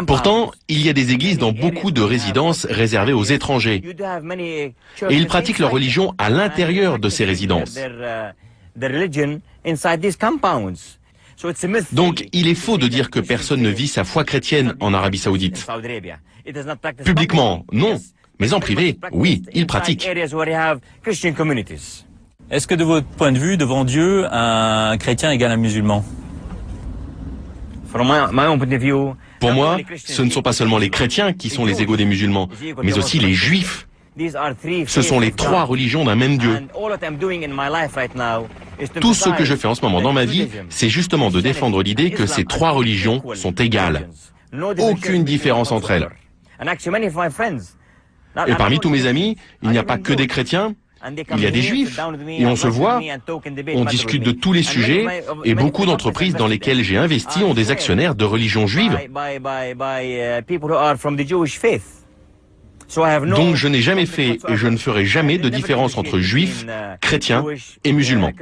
Pourtant, il y a des églises dans beaucoup de résidences réservées aux étrangers. Et ils pratiquent leur religion à l'intérieur de ces résidences. Donc, il est faux de dire que personne ne vit sa foi chrétienne en Arabie Saoudite. Publiquement, non. Mais en privé, oui, ils pratiquent. Est-ce que de votre point de vue, devant Dieu, un chrétien égale un musulman? Pour moi, ce ne sont pas seulement les chrétiens qui sont les égaux des musulmans, mais aussi les juifs. Ce sont les trois religions d'un même Dieu. Tout ce que je fais en ce moment dans ma vie, c'est justement de défendre l'idée que ces trois religions sont égales. Aucune différence entre elles. Et parmi tous mes amis, il n'y a pas que des chrétiens. Il y a des juifs, et on se voit, on discute de tous les sujets, et beaucoup d'entreprises dans lesquelles j'ai investi ont des actionnaires de religion juive. Donc je n'ai jamais fait, et je ne ferai jamais de différence entre juifs, chrétiens et musulmans.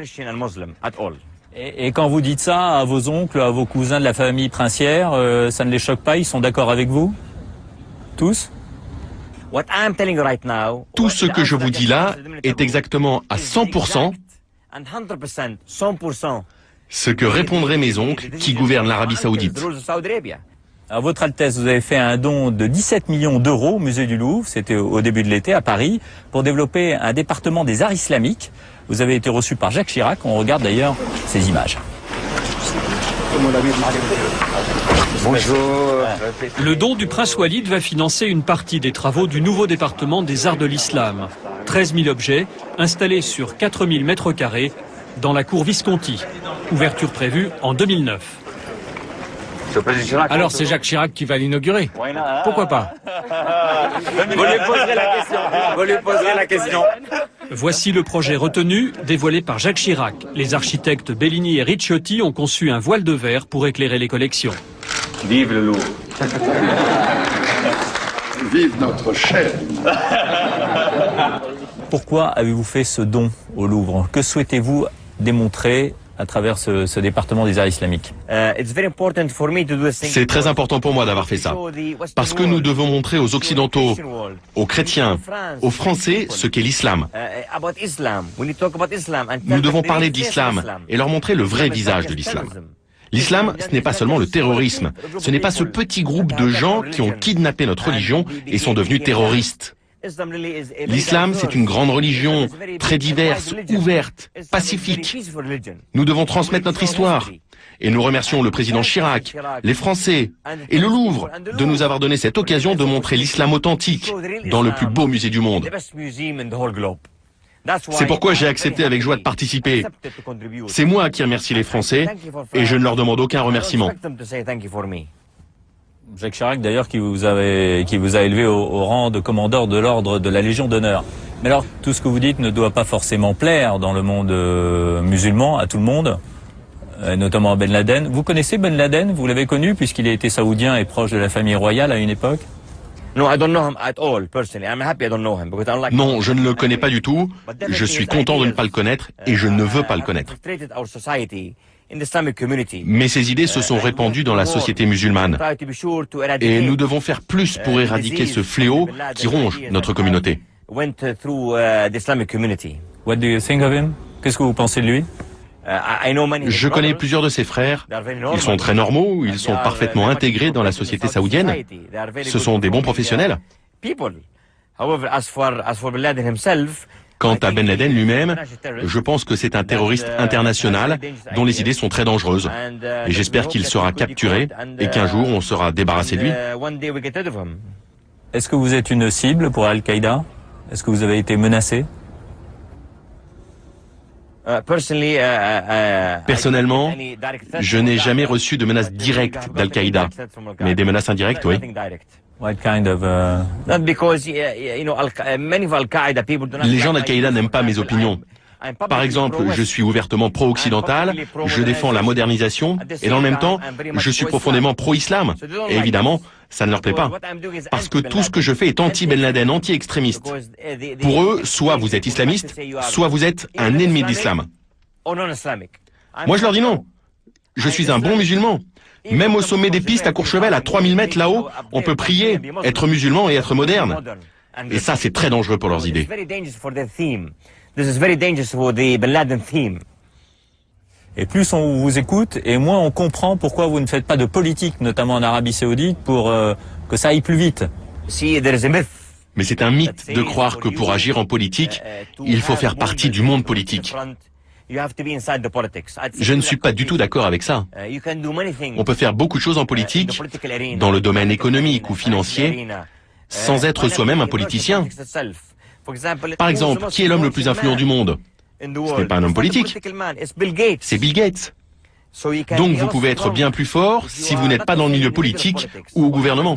Et quand vous dites ça à vos oncles, à vos cousins de la famille princière, ça ne les choque pas, ils sont d'accord avec vous? Tous? Tout ce que je vous dis là est exactement à 100% ce que répondraient mes oncles qui gouvernent l'Arabie Saoudite. À votre Altesse, vous avez fait un don de 17 millions d'euros au musée du Louvre, c'était au début de l'été à Paris, pour développer un département des arts islamiques. Vous avez été reçu par Jacques Chirac, on regarde d'ailleurs ces images. Bonjour. Le don du prince Walid va financer une partie des travaux du nouveau département des arts de l'islam. 13 000 objets installés sur 4 000 mètres carrés dans la cour Visconti. Ouverture prévue en 2009. Alors c'est Jacques Chirac qui va l'inaugurer. Pourquoi pas? Vous lui poserez la question. Voici le projet retenu, dévoilé par Jacques Chirac. Les architectes Bellini et Ricciotti ont conçu un voile de verre pour éclairer les collections. Vive le Louvre. Vive notre chef. Pourquoi avez-vous fait ce don au Louvre? Que souhaitez-vous démontrer à travers ce département des arts islamiques? C'est très important pour moi d'avoir fait ça, parce que nous devons montrer aux Occidentaux, aux chrétiens, aux Français ce qu'est l'islam. Nous devons parler d'islam et leur montrer le vrai visage de l'islam. L'islam, ce n'est pas seulement le terrorisme, ce n'est pas ce petit groupe de gens qui ont kidnappé notre religion et sont devenus terroristes. L'islam, c'est une grande religion, très diverse, ouverte, pacifique. Nous devons transmettre notre histoire. Et nous remercions le président Chirac, les Français et le Louvre de nous avoir donné cette occasion de montrer l'islam authentique dans le plus beau musée du monde. C'est pourquoi j'ai accepté avec joie de participer. C'est moi qui remercie les Français et je ne leur demande aucun remerciement. Jacques Chirac, d'ailleurs, qui vous a élevé au rang de commandeur de l'ordre de la Légion d'honneur. Mais alors, tout ce que vous dites ne doit pas forcément plaire dans le monde musulman, à tout le monde, notamment à Ben Laden. Vous connaissez Ben Laden? Vous l'avez connu puisqu'il a été saoudien et proche de la famille royale à une époque? Non, je ne le connais pas du tout. Je suis content de ne pas le connaître et je ne veux pas le connaître. Mais ces idées se sont répandues dans la société musulmane. Et nous devons faire plus pour éradiquer ce fléau qui ronge notre communauté. What do you think of him? Qu'est-ce que vous pensez de lui? Je connais plusieurs de ses frères. Ils sont très normaux, ils sont parfaitement intégrés dans la société saoudienne. Ce sont des bons professionnels. Quant à Ben Laden lui-même, je pense que c'est un terroriste international dont les idées sont très dangereuses. Et j'espère qu'il sera capturé et qu'un jour on sera débarrassé de lui. Est-ce que vous êtes une cible pour Al-Qaïda? Est-ce que vous avez été menacé? Personnellement, je n'ai jamais reçu de menaces directes d'Al-Qaïda, mais des menaces indirectes, oui. What kind of, Les gens d'Al-Qaïda n'aiment pas mes opinions. Par exemple, je suis ouvertement pro-occidental, je défends la modernisation, et dans le même temps, je suis profondément pro-islam. Et évidemment, ça ne leur plaît pas. Parce que tout ce que je fais est anti-Ben Laden, anti-extrémiste. Pour eux, soit vous êtes islamiste, soit vous êtes un ennemi de l'islam. Moi, je leur dis non. Je suis un bon musulman. Même au sommet des pistes à Courchevel, à 3000 mètres là-haut, on peut prier, être musulman et être moderne. Et ça, c'est très dangereux pour leurs idées. Et plus on vous écoute, et moins on comprend pourquoi vous ne faites pas de politique, notamment en Arabie Saoudite, pour que ça aille plus vite. Mais c'est un mythe de croire que pour agir en politique, il faut faire partie du monde politique. Je ne suis pas du tout d'accord avec ça. On peut faire beaucoup de choses en politique, dans le domaine économique ou financier, sans être soi-même un politicien. Par exemple, qui est l'homme le plus influent du monde? Ce n'est pas un homme politique, c'est Bill Gates. Donc vous pouvez être bien plus fort si vous n'êtes pas dans le milieu politique ou au gouvernement.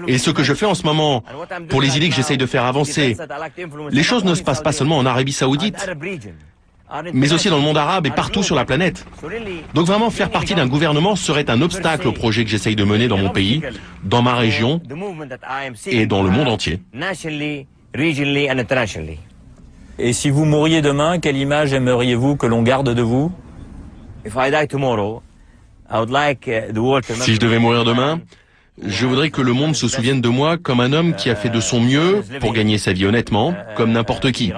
Et ce que je fais en ce moment, pour les idées que j'essaye de faire avancer, les choses ne se passent pas seulement en Arabie Saoudite, mais aussi dans le monde arabe et partout sur la planète. Donc vraiment, faire partie d'un gouvernement serait un obstacle au projet que j'essaye de mener dans mon pays, dans ma région et dans le monde entier. Et si vous mouriez demain, quelle image aimeriez-vous que l'on garde de vous? Si je devais mourir demain, je voudrais que le monde se souvienne de moi comme un homme qui a fait de son mieux pour gagner sa vie honnêtement, comme n'importe qui.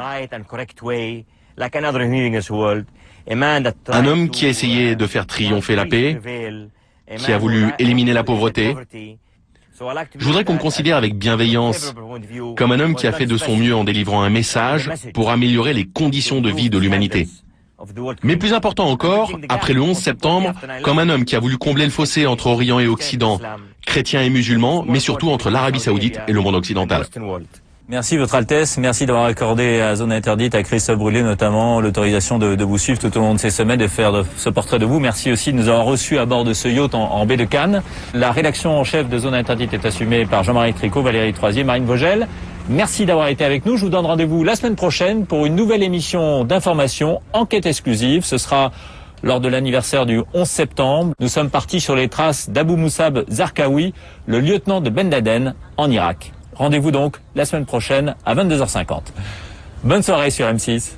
Un homme qui a essayé de faire triompher la paix, qui a voulu éliminer la pauvreté. Je voudrais qu'on me considère avec bienveillance comme un homme qui a fait de son mieux en délivrant un message pour améliorer les conditions de vie de l'humanité. Mais plus important encore, après le 11 septembre, comme un homme qui a voulu combler le fossé entre Orient et Occident, chrétiens et musulmans, mais surtout entre l'Arabie Saoudite et le monde occidental. Merci Votre Altesse, merci d'avoir accordé à Zone Interdite, à Christophe Brûlé notamment, l'autorisation de vous suivre tout au long de ces semaines, de faire ce portrait de vous. Merci aussi de nous avoir reçus à bord de ce yacht en baie de Cannes. La rédaction en chef de Zone Interdite est assumée par Jean-Marie Tricot, Valérie Troisier, Marine Vogel. Merci d'avoir été avec nous. Je vous donne rendez-vous la semaine prochaine pour une nouvelle émission d'information, enquête exclusive. Ce sera lors de l'anniversaire du 11 septembre. Nous sommes partis sur les traces d'Abou Moussab Zarqawi, le lieutenant de Ben Laden en Irak. Rendez-vous donc la semaine prochaine à 22h50. Bonne soirée sur M6.